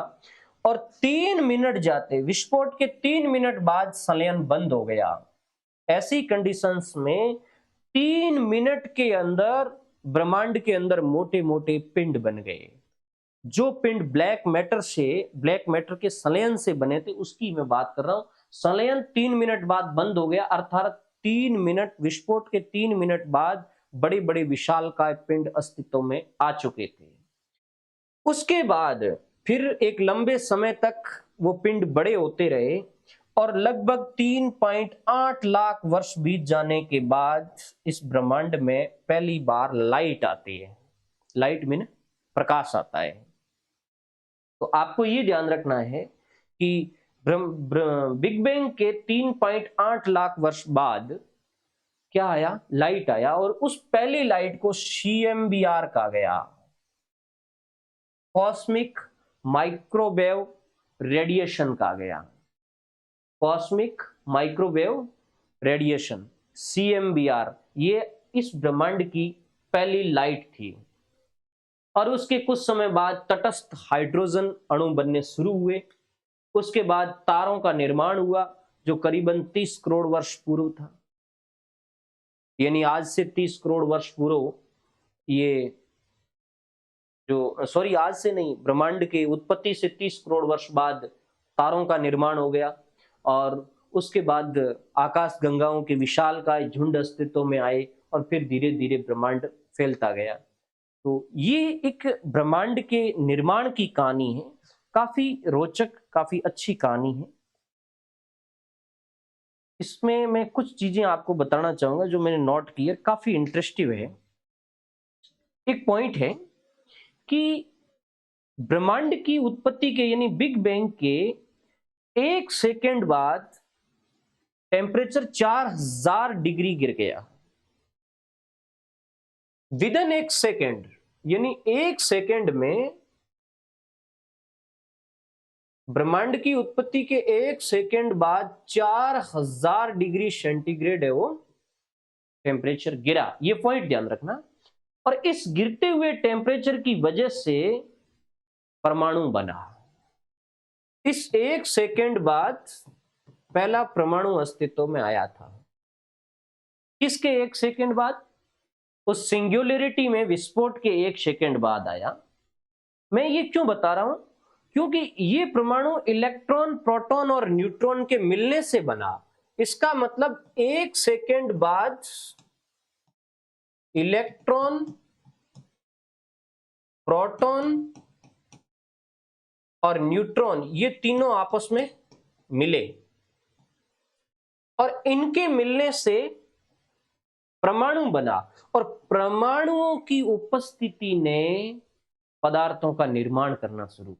और 3 मिनट जाते, विस्फोट के 3 मिनट बाद संलयन बंद हो गया। ऐसी कंडीशंस में 3 मिनट के अंदर ब्रह्मांड के अंदर मोटे मोटे पिंड बन गए। जो पिंड ब्लैक मैटर के संलयन से बने थे उसकी मैं बात कर रहा हूं। संलयन 3 मिनट बाद बंद हो गया, अर्थात 3 मिनट, विस्फोट के 3 मिनट बाद बड़े बड़े विशालकाय पिंड अस्तित्व में आ चुके थे। उसके बाद फिर एक लंबे समय तक वो पिंड बड़े होते रहे, और लगभग 3.8 लाख वर्ष बीत जाने के बाद इस ब्रह्मांड में पहली बार लाइट आती है। लाइट मीन प्रकाश आता है। तो आपको ये ध्यान रखना है कि बिग बैंग के 3.8 लाख वर्ष बाद क्या आया? लाइट आया, और उस पहली लाइट को CMBR कहा गया, कॉस्मिक माइक्रोवेव रेडिएशन कहा गया। कॉस्मिक माइक्रोवेव रेडिएशन CMBR, ये इस ब्रह्मांड की पहली लाइट थी। और उसके कुछ समय बाद तटस्थ हाइड्रोजन अणु बनने शुरू हुए। उसके बाद तारों का निर्माण हुआ, जो करीबन 30 करोड़ वर्ष पूर्व था। यानी आज से 30 करोड़ वर्ष पूर्व ये आज से नहीं, ब्रह्मांड की उत्पत्ति से 30 करोड़ वर्ष बाद तारों का निर्माण हो गया, और उसके बाद आकाश गंगाओं के विशालकाय झुंड अस्तित्व में आए, और फिर धीरे धीरे ब्रह्मांड फैलता गया। तो ये एक ब्रह्मांड के निर्माण की कहानी है, काफी रोचक, काफी अच्छी कहानी है। इसमें मैं कुछ चीजें आपको बताना चाहूंगा जो मैंने नोट की है, काफी इंटरेस्टिंग है। एक पॉइंट है कि ब्रह्मांड की उत्पत्ति के यानी बिग बैंग के 1 सेकेंड बाद टेम्परेचर 4000 डिग्री गिर गया। विद इन 1 सेकेंड, यानी 1 सेकेंड में ब्रह्मांड की उत्पत्ति के 1 सेकेंड बाद 4000 डिग्री सेंटीग्रेड है वो टेम्परेचर गिरा। ये पॉइंट ध्यान रखना। और इस गिरते हुए टेम्परेचर की वजह से परमाणु बना। इस 1 सेकेंड बाद पहला परमाणु अस्तित्व में आया था। किसके 1 सेकेंड बाद? उस सिंगुलैरिटी में विस्फोट के 1 सेकेंड बाद आया। मैं ये क्यों बता रहा हूं? क्योंकि ये परमाणु इलेक्ट्रॉन, प्रोटॉन और न्यूट्रॉन के मिलने से बना। इसका मतलब 1 सेकेंड बाद इलेक्ट्रॉन, प्रोटॉन और न्यूट्रॉन ये तीनों आपस में मिले, और इनके मिलने से परमाणु बना। और परमाणुओं की उपस्थिति ने पदार्थों का निर्माण करना शुरू,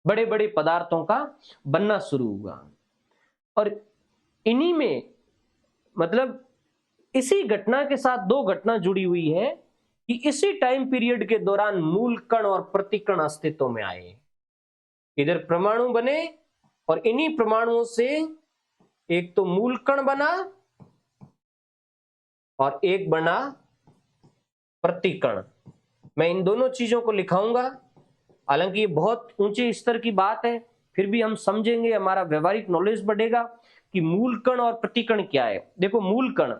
बड़े बड़े पदार्थों का बनना शुरू हुआ। और इन्हीं में मतलब इसी घटना के साथ 2 घटना जुड़ी हुई है कि इसी टाइम पीरियड के दौरान मूल कण और प्रतिकण अस्तित्व में आए। इधर परमाणु बने, और इन्हीं परमाणुओं से एक तो मूल कण बना और एक बना प्रतिकण। मैं इन दोनों चीजों को लिखाऊंगा, हालांकि ये बहुत ऊंचे स्तर की बात है, फिर भी हम समझेंगे, हमारा व्यवहारिक नॉलेज बढ़ेगा कि मूल कण और प्रतिकण क्या है। देखो, मूल कण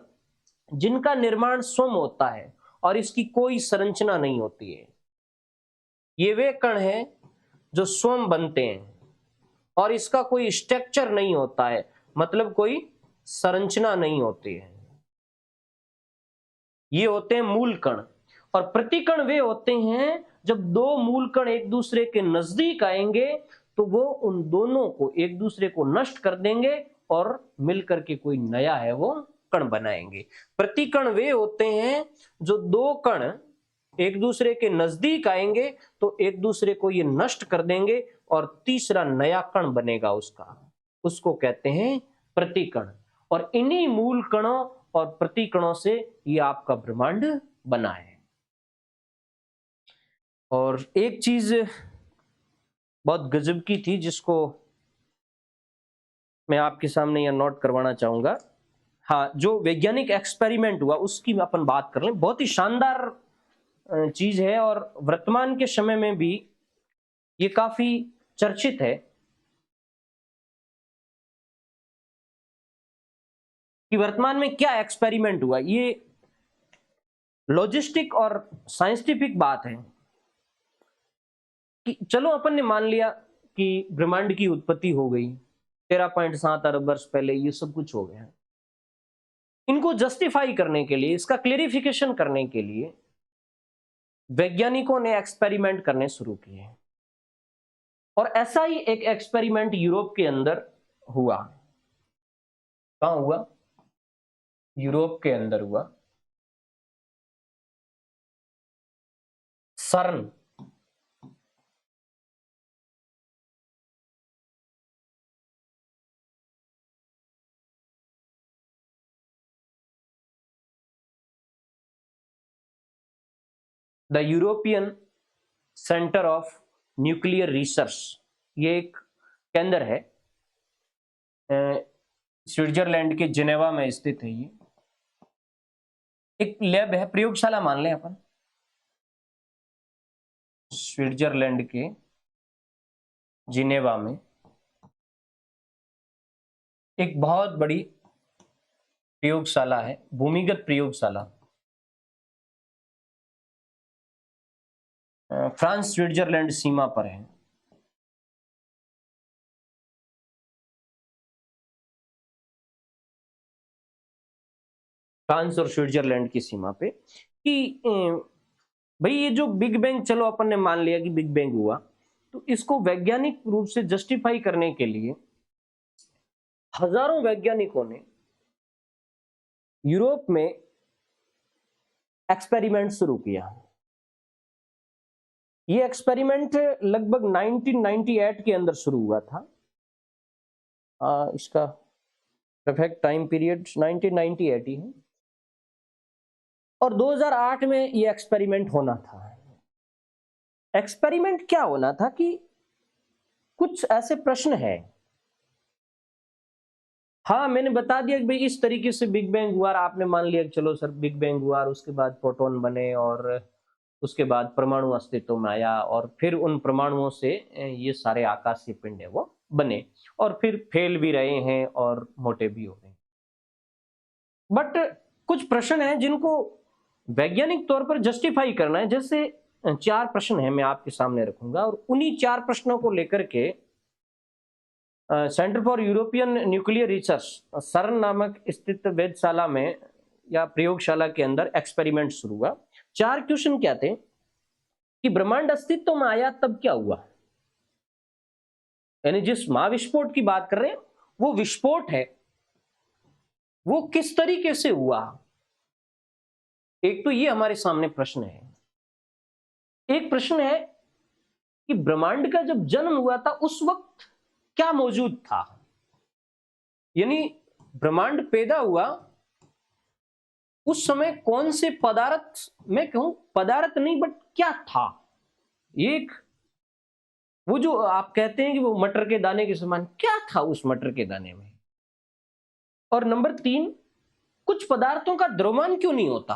जिनका निर्माण स्वयं होता है और इसकी कोई संरचना नहीं होती है, ये वे कण हैं जो स्वयं बनते हैं और इसका कोई स्ट्रक्चर नहीं होता है, मतलब कोई संरचना नहीं होती है। ये होते हैं मूल कण। और प्रतिकण वे होते हैं जब 2 मूल कण एक दूसरे के नजदीक आएंगे तो वो उन दोनों को, एक दूसरे को नष्ट कर देंगे और मिलकर के कोई नया है वो कण बनाएंगे। प्रतिकण वे होते हैं जो 2 कण एक दूसरे के नजदीक आएंगे तो एक दूसरे को ये नष्ट कर देंगे, और तीसरा नया कण बनेगा उसका, उसको कहते हैं प्रतिकण। और इन्हीं मूल कणों और प्रतिकणों से ये आपका ब्रह्मांड बना है। और एक चीज बहुत गजब की थी जिसको मैं आपके सामने यह नोट करवाना चाहूंगा। हाँ, जो वैज्ञानिक एक्सपेरिमेंट हुआ उसकी अपन बात कर लें। बहुत ही शानदार चीज है और वर्तमान के समय में भी ये काफी चर्चित है कि वर्तमान में क्या एक्सपेरिमेंट हुआ। ये लॉजिस्टिक और साइंटिफिक बात है कि चलो अपन ने मान लिया कि ब्रह्मांड की उत्पत्ति हो गई 13.7 अरब वर्ष पहले, ये सब कुछ हो गया। इनको जस्टिफाई करने के लिए, इसका क्लेरिफिकेशन करने के लिए वैज्ञानिकों ने एक्सपेरिमेंट करने शुरू किए। और ऐसा ही एक एक्सपेरिमेंट यूरोप के अंदर हुआ। कहां हुआ? यूरोप के अंदर हुआ। सर्न, the European centre of nuclear research, ये एक केंद्र है, स्विट्जरलैंड के जिनेवा में स्थित है। ये एक लैब है, प्रयोगशाला मान लें अपन। स्विट्जरलैंड के जिनेवा में एक बहुत बड़ी प्रयोगशाला है, भूमिगत प्रयोगशाला। फ्रांस स्विट्जरलैंड सीमा पर है। फ्रांस और स्विट्जरलैंड की सीमा पे कि भाई ये जो बिग बैंग, चलो अपन ने मान लिया कि बिग बैंग हुआ, तो इसको वैज्ञानिक रूप से जस्टिफाई करने के लिए हजारों वैज्ञानिकों ने यूरोप में एक्सपेरिमेंट शुरू किया। ये एक्सपेरिमेंट लगभग 1998 के अंदर शुरू हुआ था। इसका परफेक्ट टाइम पीरियड 1998 ही है। और 2008 में ये एक्सपेरिमेंट होना था। एक्सपेरिमेंट क्या होना था कि कुछ ऐसे प्रश्न है। हाँ, मैंने बता दिया कि भाई इस तरीके से बिग बैंग हुआ, और आपने मान लिया कि चलो सर बिग बैंग हुआ और उसके बाद प्रोटॉन बने और उसके बाद परमाणु अस्तित्व में आया, और फिर उन परमाणुओं से ये सारे आकाशीय पिंड है वो बने, और फिर फैल भी रहे हैं और मोटे भी हो रहे हैं। बट कुछ प्रश्न हैं जिनको वैज्ञानिक तौर पर जस्टिफाई करना है। जैसे 4 प्रश्न है, मैं आपके सामने रखूंगा, और उन्हीं 4 प्रश्नों को लेकर के centre for European nuclear research, सर्न नामक स्थित वेधशाला में या प्रयोगशाला के अंदर एक्सपेरिमेंट शुरू हुआ। 4 क्वेश्चन क्या थे कि ब्रह्मांड अस्तित्व में आया तब क्या हुआ, यानी जिस महाविस्फोट की बात कर रहे हैं वो विस्फोट है, वो किस तरीके से हुआ। एक तो ये हमारे सामने प्रश्न है। एक प्रश्न है कि ब्रह्मांड का जब जन्म हुआ था उस वक्त क्या मौजूद था, यानी ब्रह्मांड पैदा हुआ उस समय कौन से पदार्थ, मैं कहूं पदार्थ नहीं बट क्या था। एक वो जो आप कहते हैं कि वो मटर के दाने के समान, क्या था उस मटर के दाने में। और नंबर 3, कुछ पदार्थों का द्रव्यमान क्यों नहीं होता,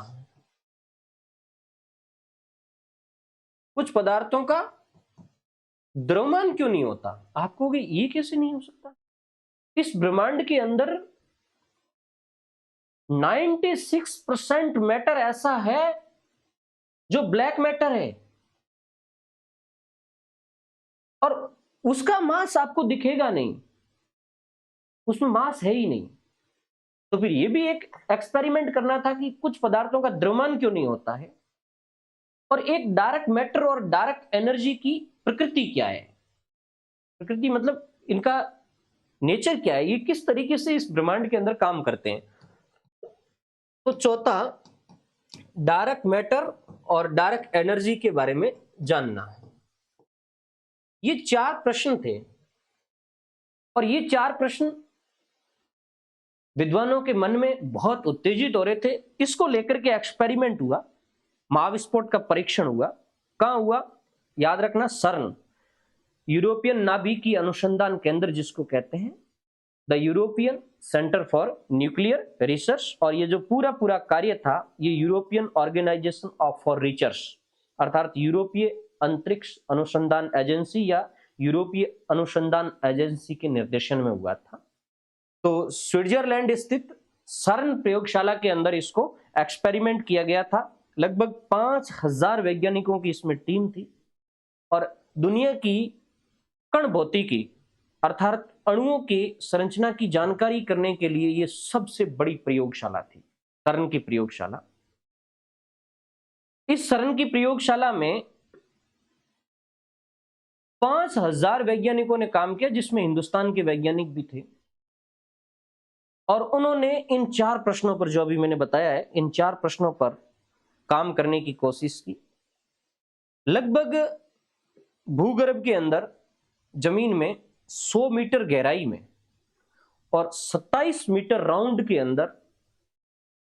कुछ पदार्थों का द्रव्यमान क्यों नहीं होता। आप कहोगे ये कैसे नहीं हो सकता। इस ब्रह्मांड के अंदर 96% मैटर ऐसा है जो ब्लैक मैटर है, और उसका मास आपको दिखेगा नहीं, उसमें मास है ही नहीं। तो फिर ये भी एक एक्सपेरिमेंट करना था कि कुछ पदार्थों का द्रव्यमान क्यों नहीं होता है, और एक डार्क मैटर और डार्क एनर्जी की प्रकृति क्या है। प्रकृति मतलब इनका नेचर क्या है, ये किस तरीके से इस ब्रह्मांड के अंदर काम करते हैं। तो चौथा, डार्क मैटर और डार्क एनर्जी के बारे में जानना है। ये 4 प्रश्न थे और ये 4 प्रश्न विद्वानों के मन में बहुत उत्तेजित हो रहे थे। इसको लेकर के एक्सपेरिमेंट हुआ, महाविस्फोट का परीक्षण हुआ। कहां हुआ? याद रखना, सर्न, यूरोपियन नाभिकीय अनुसंधान केंद्र जिसको कहते हैं, the European Centre for Nuclear Research. और ये जो पूरा कार्य था ये European Organisation of for Research अर्थात यूरोपीय अंतरिक्ष अनुसंधान एजेंसी या यूरोपीय अनुसंधान एजेंसी के निर्देशन में हुआ था। तो स्विट्जरलैंड स्थित सर्न प्रयोगशाला के अंदर इसको एक्सपेरिमेंट किया गया था। लगभग 5000 वैज्ञानिकों की इसमें टीम थी और दुनिया की कण भौतिकी अर्थात अणुओं की संरचना की जानकारी करने के लिए यह सबसे बड़ी प्रयोगशाला थी, सर्न की प्रयोगशाला। इस सर्न की प्रयोगशाला में 5000 वैज्ञानिकों ने काम किया, जिसमें हिंदुस्तान के वैज्ञानिक भी थे। और उन्होंने इन 4 प्रश्नों पर, जो अभी मैंने बताया है, इन 4 प्रश्नों पर काम करने की कोशिश की। लगभग भूगर्भ के अंदर जमीन में 100 मीटर गहराई में और 27 मीटर राउंड के अंदर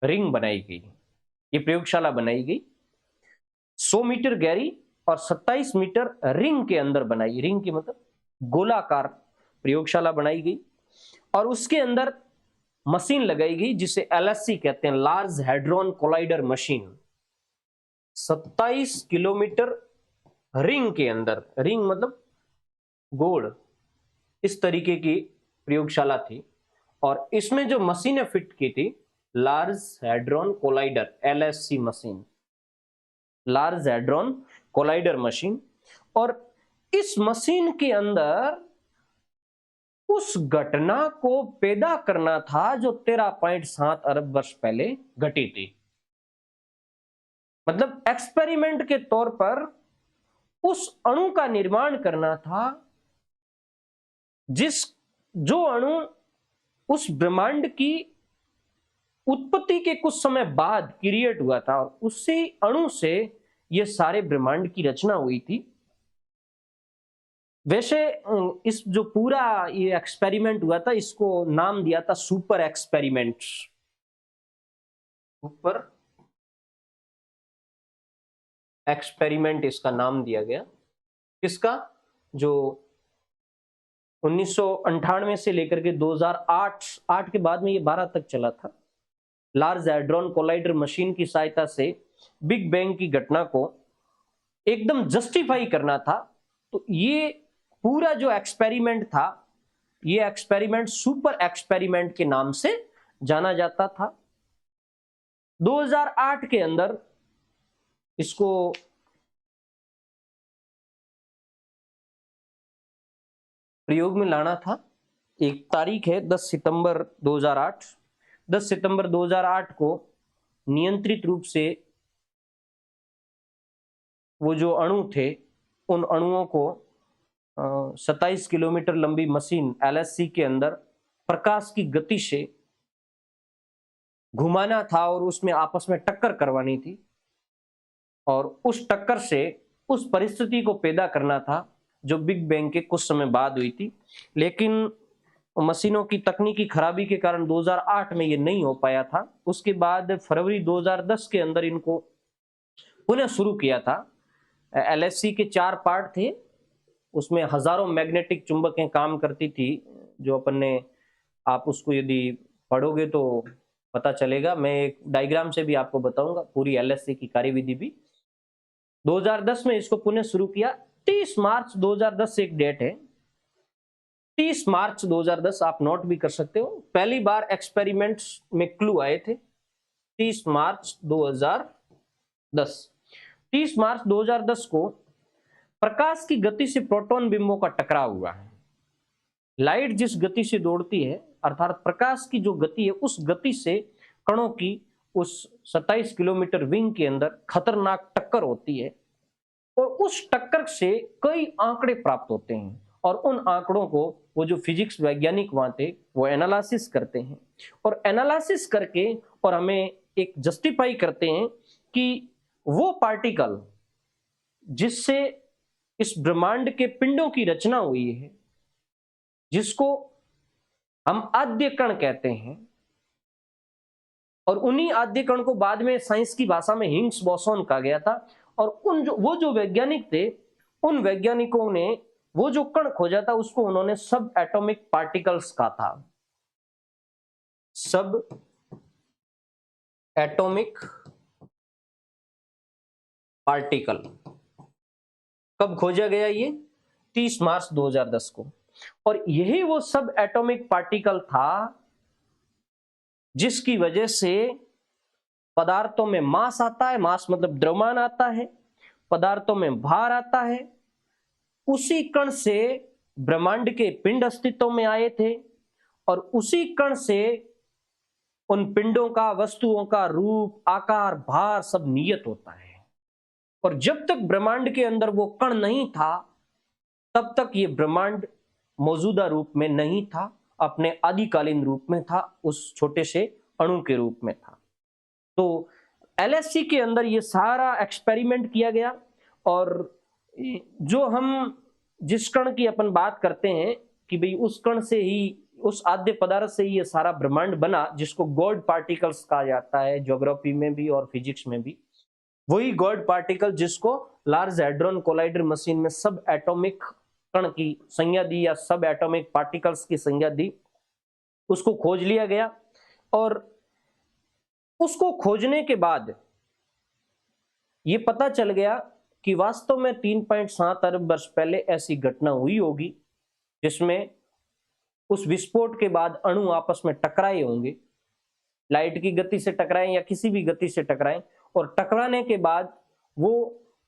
रिंग बनाई गई। ये प्रयोगशाला बनाई गई 100 मीटर गहरी और 27 मीटर रिंग के अंदर बनाई। रिंग की मतलब गोलाकार प्रयोगशाला बनाई गई और उसके अंदर मशीन लगाई गई जिसे LHC कहते हैं, large hadron collider machine. 27 kilometre ring के अंदर, रिंग मतलब गोल, इस तरीके की प्रयोगशाला थी और इसमें जो मशीनें फिट की थी, large hadron collider LHC machine, large hadron collider machine. और इस मशीन के अंदर उस घटना को पैदा करना था जो 13.7 अरब वर्ष पहले घटी थी। मतलब एक्सपेरिमेंट के तौर पर उस अणु का निर्माण करना था जो अणु उस ब्रह्मांड की उत्पत्ति के कुछ समय बाद क्रिएट हुआ था और उसी अणु से ये सारे ब्रह्मांड की रचना हुई थी। वैसे इस जो पूरा ये एक्सपेरिमेंट हुआ था, इसको नाम दिया था सुपर एक्सपेरिमेंट। सुपर एक्सपेरिमेंट इसका नाम दिया गया। किसका? जो 1998 से लेकर के 2008 के बाद में ये 12 तक चला था। लार्ज हैड्रॉन कोलाइडर मशीन की सहायता से बिग बैंग की घटना को एकदम जस्टिफाई करना था। तो ये पूरा जो एक्सपेरिमेंट था, ये एक्सपेरिमेंट सुपर एक्सपेरिमेंट के नाम से जाना जाता था। 2008 के अंदर इसको प्रयोग में लाना था। एक तारीख है 10 सितंबर 2008। 10 सितंबर 2008 को नियंत्रित रूप से वो जो अणु थे, उन अणुओं को 27 किलोमीटर लंबी मशीन LHC के अंदर प्रकाश की गति से घुमाना था और उसमें आपस में टक्कर करवानी थी और उस टक्कर से उस परिस्थिति को पैदा करना था जो बिग बैंग के कुछ समय बाद हुई थी। लेकिन मशीनों की तकनीकी खराबी के कारण 2008 में ये नहीं हो पाया था। उसके बाद फरवरी 2010 के अंदर इनको पुनः शुरू किया था। LHC के 4 पार्ट थे, उसमें हजारों मैग्नेटिक चुंबकें काम करती थी, जो अपन ने, आप उसको यदि पढ़ोगे तो पता चलेगा। मैं एक डायग्राम से भी आपको बताऊंगा पूरी LHC की कार्यविधि भी। 2010 में इसको पुनः शुरू किया। 30 मार्च 2010 एक डेट है, 30 मार्च 2010 आप नोट भी कर सकते हो। पहली बार एक्सपेरिमेंट्स में क्लू आए थे 30 मार्च 2010। 30 मार्च 2010 को प्रकाश की गति से प्रोटॉन बिंबों का टकराव हुआ है। लाइट जिस गति से दौड़ती है, अर्थात प्रकाश की जो गति है, उस गति से कणों की उस 27 किलोमीटर विंग के अंदर खतरनाक टक्कर होती है और उस टक्कर से कई आंकड़े प्राप्त होते हैं और उन आंकड़ों को वो जो फिजिक्स वैज्ञानिक वहां थे वो एनालिसिस करते हैं और एनालिसिस करके और हमें एक जस्टिफाई करते हैं कि वो पार्टिकल जिससे इस ब्रह्मांड के पिंडों की रचना हुई है, जिसको हम आद्य कण कहते हैं, और उन्हीं आद्य कण को बाद में साइंस की भाषा में हिग्स बोसॉन कहा गया था। और वो जो वैज्ञानिक थे, उन वैज्ञानिकों ने वो जो कण खोजा था उसको उन्होंने सब एटॉमिक पार्टिकल्स कहा था। सब एटॉमिक पार्टिकल कब खोजा गया? ये 30 मार्च 2010 को। और यही वो सब एटॉमिक पार्टिकल था जिसकी वजह से पदार्थों में मास आता है, मास मतलब द्रव्यमान आता है, पदार्थों में भार आता है। उसी कण से ब्रह्मांड के पिंड अस्तित्व में आए थे, और उसी कण से उन पिंडों का, वस्तुओं का रूप, आकार, भार सब नियत होता है। और जब तक ब्रह्मांड के अंदर वो कण नहीं था, तब तक ये ब्रह्मांड मौजूदा रूप में नहीं था, अपने आदिकालीन रूप में था, उस छोटे से अणु के रूप में था। तो एलएससी के अंदर ये सारा एक्सपेरिमेंट किया गया। और जो हम जिस कण की अपन बात करते हैं कि भाई उस कण से ही, उस आद्य पदार्थ से ही ये सारा ब्रह्मांड बना, जिसको गॉड पार्टिकल्स कहा जाता है ज्योग्राफी में भी और फिजिक्स में भी, वही गॉड पार्टिकल जिसको लार्ज हैड्रॉन कोलाइडर मशीन में सब एटॉमिक कण की संज्ञा दी, या सब एटॉमिक पार्टिकल्स की संज्ञा दी, उसको खोज लिया गया। और उसको खोजने के बाद ये पता चल गया कि वास्तव में 3.7 अरब वर्ष पहले ऐसी घटना हुई होगी जिसमें उस विस्फोट के बाद अणु आपस में टकराए होंगे, लाइट की गति से टकराएं या किसी भी गति से टकराएं, और टकराने के बाद वो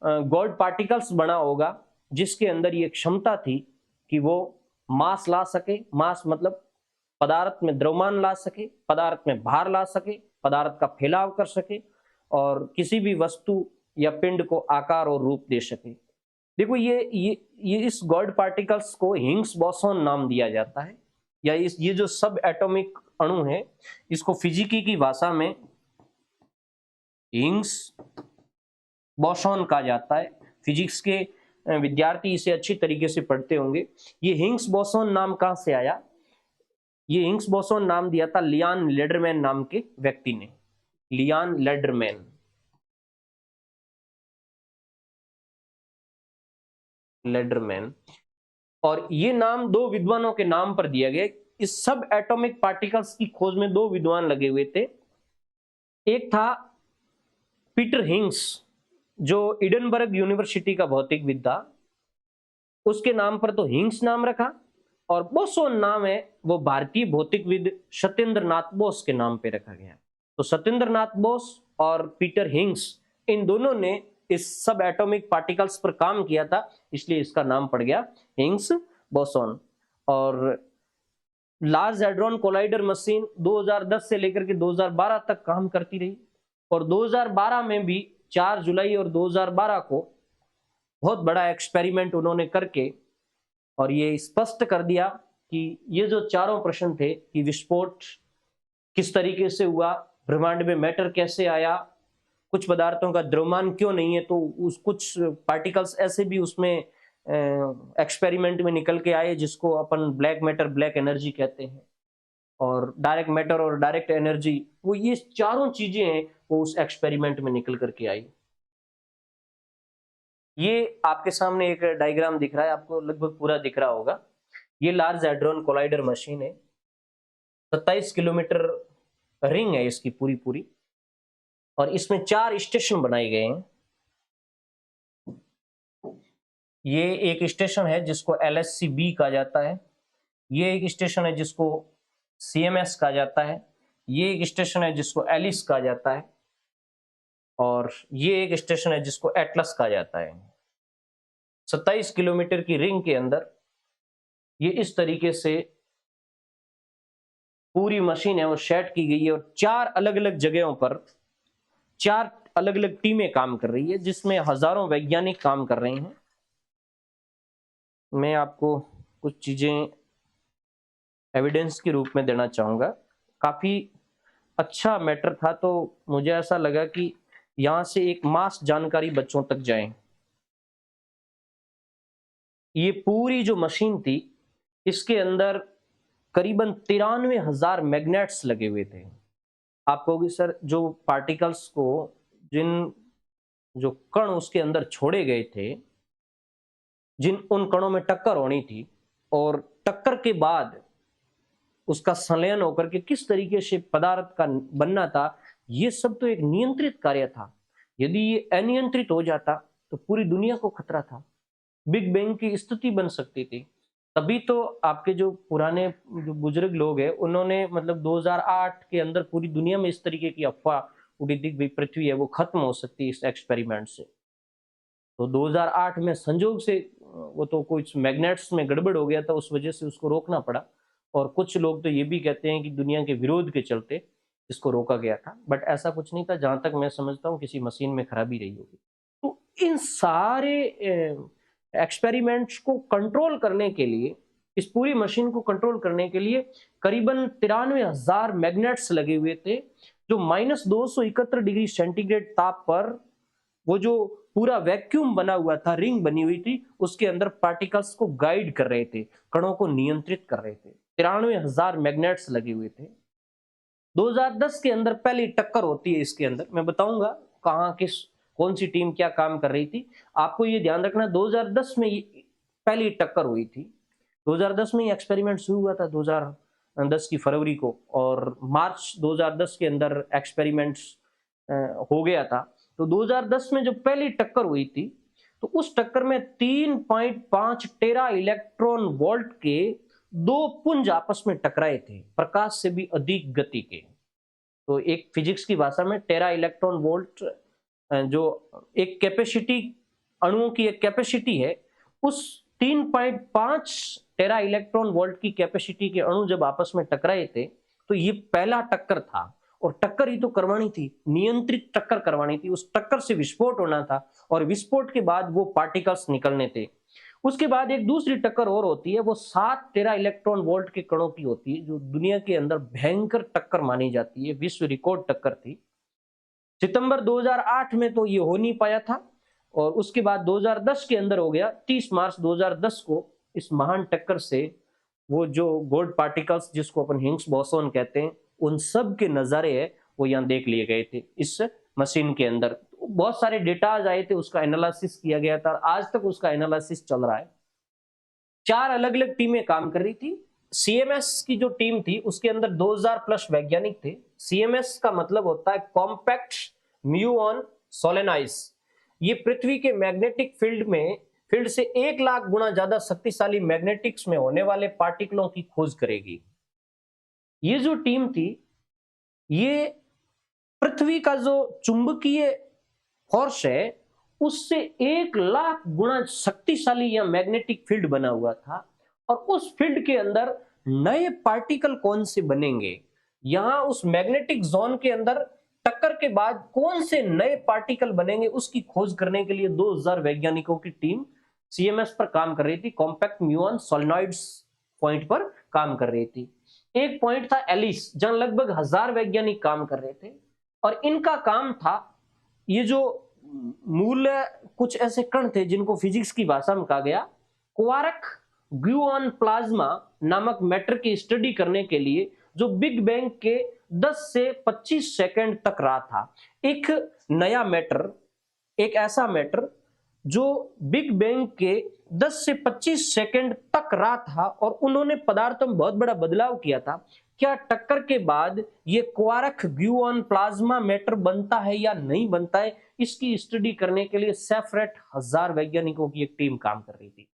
गॉड पार्टिकल्स बना होगा, जिसके अंदर ये क्षमता थी कि वो मास ला सके। मास मतलब पदार्थ में द्रव्यमान ला सके, पदार्थ में भार ला सके, पदार्थ का फैलाव कर सके, और किसी भी वस्तु या पिंड को आकार और रूप दे सके। देखो ये इस गॉड पार्टिकल्स को हिग्स बोसॉन नाम दिया जाता है, या ये जो सब एटॉमिक अणु है, इसको फिजिकी की भाषा में हिग्स बोसॉन कहा जाता है। फिजिक्स के विद्यार्थी इसे अच्छी तरीके से पढ़ते होंगे। ये हिग्स बोसॉन नाम कहां से आया? ये हिग्स बोसॉन नाम दिया था लियान लेडरमैन नाम के व्यक्ति ने। लियान लेडरमैन, और ये नाम दो विद्वानों के नाम पर दिया गया। इस सब एटॉमिक पार्टिकल्स की खोज में दो विद्वान लगे हुए थे। एक था पीटर हिग्स, जो एडिनबर्ग यूनिवर्सिटी का भौतिकविद था, उसके नाम पर तो हिग्स नाम रखा। और बोसोन नाम है वो भारतीय भौतिकविद सत्येंद्र नाथ बोस के नाम पे रखा गया। तो सत्येंद्र नाथ बोस और पीटर हिग्स, इन दोनों ने इस सब एटॉमिक पार्टिकल्स पर काम किया था, इसलिए इसका नाम पड़ गया हिग्स बोसोन। और लार्ज हैड्रॉन कोलाइडर मशीन 2010 से लेकर के 2012 तक काम करती रही, और 2012 में भी 4 जुलाई और 2012 को बहुत बड़ा एक्सपेरिमेंट उन्होंने करके और ये स्पष्ट कर दिया कि ये जो चारों प्रश्न थे कि विस्फोट किस तरीके से हुआ, ब्रह्मांड में मैटर कैसे आया, कुछ पदार्थों का द्रव्यमान क्यों नहीं है, तो उस कुछ पार्टिकल्स ऐसे भी उसमें एक्सपेरिमेंट में निकल के आए जिसको अपन ब्लैक मैटर, ब्लैक एनर्जी कहते हैं, और डायरेक्ट मैटर और डायरेक्ट एनर्जी, वो ये चारों चीजें हैं वो उस एक्सपेरिमेंट में निकल करके आई। ये आपके सामने एक डायग्राम दिख रहा है, आपको लगभग पूरा दिख रहा होगा। ये लार्ज हैड्रॉन कोलाइडर मशीन है, 27 किलोमीटर रिंग है इसकी पूरी पूरी, और इसमें 4 स्टेशन बनाए गए हैं। ये एक स्टेशन है जिसको LSC-B कहा जाता है, ये एक स्टेशन है जिसको CMS कहा जाता है, ये एक स्टेशन है जिसको एलिस कहा जाता है, और ये एक स्टेशन है जिसको एटलस कहा जाता है। 27 किलोमीटर की रिंग के अंदर ये इस तरीके से पूरी मशीन है वो सेट की गई है, और 4 अलग अलग जगहों पर 4 अलग अलग टीमें काम कर रही है, जिसमें हजारों वैज्ञानिक काम कर रहे हैं। मैं आपको कुछ चीजें एविडेंस के रूप में देना चाहूंगा। काफी अच्छा मैटर था, तो मुझे ऐसा लगा कि यहां से एक मास जानकारी बच्चों तक जाए। ये पूरी जो मशीन थी, इसके अंदर करीबन 93,000 मैग्नेट्स लगे हुए थे। आप कहोगे सर जो पार्टिकल्स को, जिन जो कण उसके अंदर छोड़े गए थे, जिन उन कणों में टक्कर होनी थी और टक्कर के बाद उसका संलयन होकर के किस तरीके से पदार्थ का बनना था, ये सब तो एक नियंत्रित कार्य था। यदि ये अनियंत्रित हो जाता तो पूरी दुनिया को खतरा था, बिग बैंग की स्थिति बन सकती थी। तभी तो आपके जो पुराने जो बुजुर्ग लोग हैं, उन्होंने मतलब 2008 के अंदर पूरी दुनिया में इस तरीके की अफवाह उड़ी थी कि पृथ्वी है वो खत्म हो सकती है इस एक्सपेरिमेंट से। तो 2008 में संजोग से वो तो कुछ मैग्नेट्स में गड़बड़ हो गया था, उस वजह से उसको रोकना पड़ा। और कुछ लोग तो ये भी कहते हैं कि दुनिया के विरोध के चलते इसको रोका गया था, बट ऐसा कुछ नहीं था। जहां तक मैं समझता हूँ किसी मशीन में खराबी रही होगी। तो इन सारे एक्सपेरिमेंट्स को कंट्रोल करने के लिए, इस पूरी मशीन को कंट्रोल करने के लिए करीबन 93,000 मैग्नेट्स लगे हुए थे, जो -271 डिग्री सेंटीग्रेड ताप पर वो जो पूरा वैक्यूम बना हुआ था, रिंग बनी हुई थी, उसके अंदर पार्टिकल्स को गाइड कर रहे थे, कणों को नियंत्रित कर रहे थे। 93,000 मैग्नेट्स लगे हुए थे। 2010 के अंदर पहली टक्कर होती है इसके अंदर। मैं बताऊंगा कहाँ किस कौन सी टीम क्या काम कर रही थी। आपको ये ध्यान रखना 2010 में पहली टक्कर हुई थी। 2010 में ये एक्सपेरिमेंट शुरू हुआ था 2010 की फरवरी को, और मार्च 2010 के अंदर एक्सपेरिमेंट्स हो गया था। तो 2010 में जब पहली टक्कर हुई थी, तो उस टक्कर में 3.5 टेरा इलेक्ट्रॉन वोल्ट के दो पुंज आपस में टकराए थे, प्रकाश से भी अधिक गति के। तो एक फिजिक्स की भाषा में टेरा इलेक्ट्रॉन वोल्ट जो एक कैपेसिटी, अणुओं की एक कैपेसिटी है, उस 3.5 टेरा इलेक्ट्रॉन वोल्ट की कैपेसिटी के अणु जब आपस में टकराए थे, तो ये पहला टक्कर था। और टक्कर ही तो करवानी थी, नियंत्रित टक्कर करवानी थी, उस टक्कर से विस्फोट होना था, और विस्फोट के बाद वो पार्टिकल्स निकलने थे। उसके बाद एक दूसरी टक्कर और होती है, वो 7 टेरा इलेक्ट्रॉन वोल्ट के कणों की होती है, जो दुनिया के अंदर भयंकर टक्कर मानी जाती है, विश्व रिकॉर्ड टक्कर थी। सितंबर 2008 में तो ये हो नहीं पाया था, और उसके बाद 2010 के अंदर हो गया। 30 मार्च 2010 को इस महान टक्कर से वो जो गोल्ड पार्टिकल्स, जिसको अपन हिग्स बोसोन कहते हैं, उन सब के नजारे है वो यहाँ देख लिए गए थे इस मशीन के अंदर। बहुत सारे डेटाज आए थे, उसका एनालिसिस किया गया था, आज तक उसका एनालिसिस चल रहा है। 4 अलग अलग टीमें काम कर रही थी। सीएमएस की जो टीम थी, उसके अंदर 2000 प्लस वैज्ञानिक थे। सीएमएस का मतलब होता है कॉम्पैक्ट म्यूऑन सोलेनाइज। ये पृथ्वी के मैग्नेटिक फील्ड से 1 लाख गुना ज्यादा शक्तिशाली मैग्नेटिक्स में होने वाले पार्टिकलों की खोज करेगी। ये जो टीम थी, ये पृथ्वी का जो चुंबकीय फोर्स है, उससे 1 लाख गुना शक्तिशाली या मैग्नेटिक फील्ड बना हुआ था। और उस फील्ड के अंदर नए पार्टिकल कौन से बनेंगे, यहां उस मैग्नेटिक जोन के अंदर टक्कर के बाद कौन से नए पार्टिकल बनेंगे, उसकी खोज करने के लिए 2000 वैज्ञानिकों की टीम सीएमएस पर काम कर रही थी। कॉम्पैक्ट म्यूऑन सोलेनॉइड्स पॉइंट पर काम कर रही थी। एक पॉइंट था एलिस, जहां लगभग 1000 वैज्ञानिक काम कर रहे थे, और इनका काम था, ये जो मूल कुछ ऐसे कण थे जिनको फिजिक्स की भाषा में कहा गया क्वार्क ग्लूऑन प्लाज्मा नामक मैटर की स्टडी करने के लिए, जो बिग बैंग के 10 से 25 सेकंड तक रहा था। एक नया मैटर, एक ऐसा मैटर जो बिग बैंग के 10 से 25 सेकंड तक रहा था, और उन्होंने पदार्थों में बहुत बड़ा बदलाव किया था। क्या टक्कर के बाद ये क्वार्क ग्लूऑन प्लाज्मा मैटर बनता है या नहीं बनता है, इसकी स्टडी करने के लिए सेपरेट 1000 वैज्ञानिकों की एक टीम काम कर रही थी।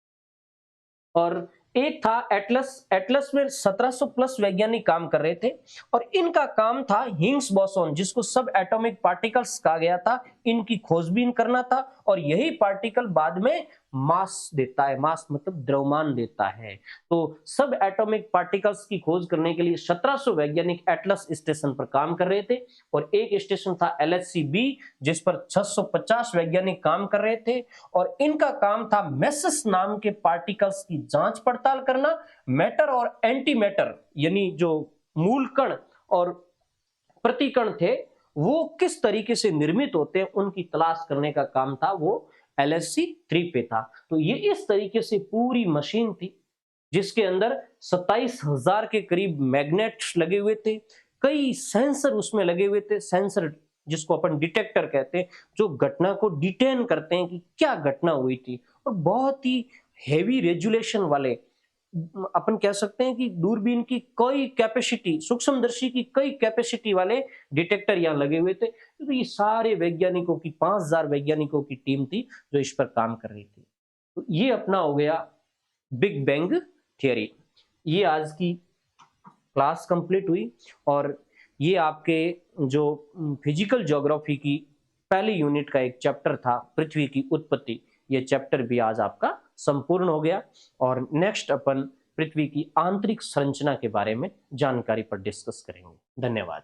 और एक था एटलस। एटलस में 1700 प्लस वैज्ञानिक काम कर रहे थे, और इनका काम था हिग्स बोसोन, जिसको सब एटॉमिक पार्टिकल्स कहा गया था, इनकी खोजबीन करना था। और यही पार्टिकल बाद में मास देता है, मास मतलब द्रव्यमान देता है। तो सब एटॉमिक पार्टिकल्स की खोज करने के लिए 1700 वैज्ञानिक एटलस स्टेशन पर काम कर रहे थे, और एक स्टेशन था LHC-B, जिस पर 650 वैज्ञानिक काम कर रहे थे। और इनका काम था मेसस नाम के पार्टिकल्स की जांच पड़ताल करना। मैटर और एंटी मैटर, यानी जो मूल कण और प्रतिकण थे, वो किस तरीके से निर्मित होते हैं उनकी तलाश करने का काम था, वो LHC-3 पे था। तो ये इस तरीके से पूरी मशीन थी जिसके अंदर 27,000 के करीब मैग्नेट्स लगे हुए थे, कई सेंसर उसमें लगे हुए थे, सेंसर जिसको अपन डिटेक्टर कहते हैं, जो घटना को डिटेन करते हैं कि क्या घटना हुई थी। और बहुत ही हेवी रेजुलेशन वाले, अपन कह सकते हैं कि दूरबीन की कई कैपेसिटी, सूक्ष्मदर्शी की कई कैपेसिटी वाले डिटेक्टर यहाँ लगे हुए थे। तो ये सारे वैज्ञानिकों की 5,000 वैज्ञानिकों की टीम थी जो इस पर काम कर रही थी। तो ये अपना हो गया बिग बैंग थियरी। ये आज की क्लास कंप्लीट हुई और ये आपके जो फिजिकल ज्योग्राफी की पहली यूनिट का एक चैप्टर था, पृथ्वी की उत्पत्ति, ये चैप्टर भी आज आपका संपूर्ण हो गया। और नेक्स्ट अपन पृथ्वी की आंतरिक संरचना के बारे में जानकारी पर डिस्कस करेंगे। धन्यवाद।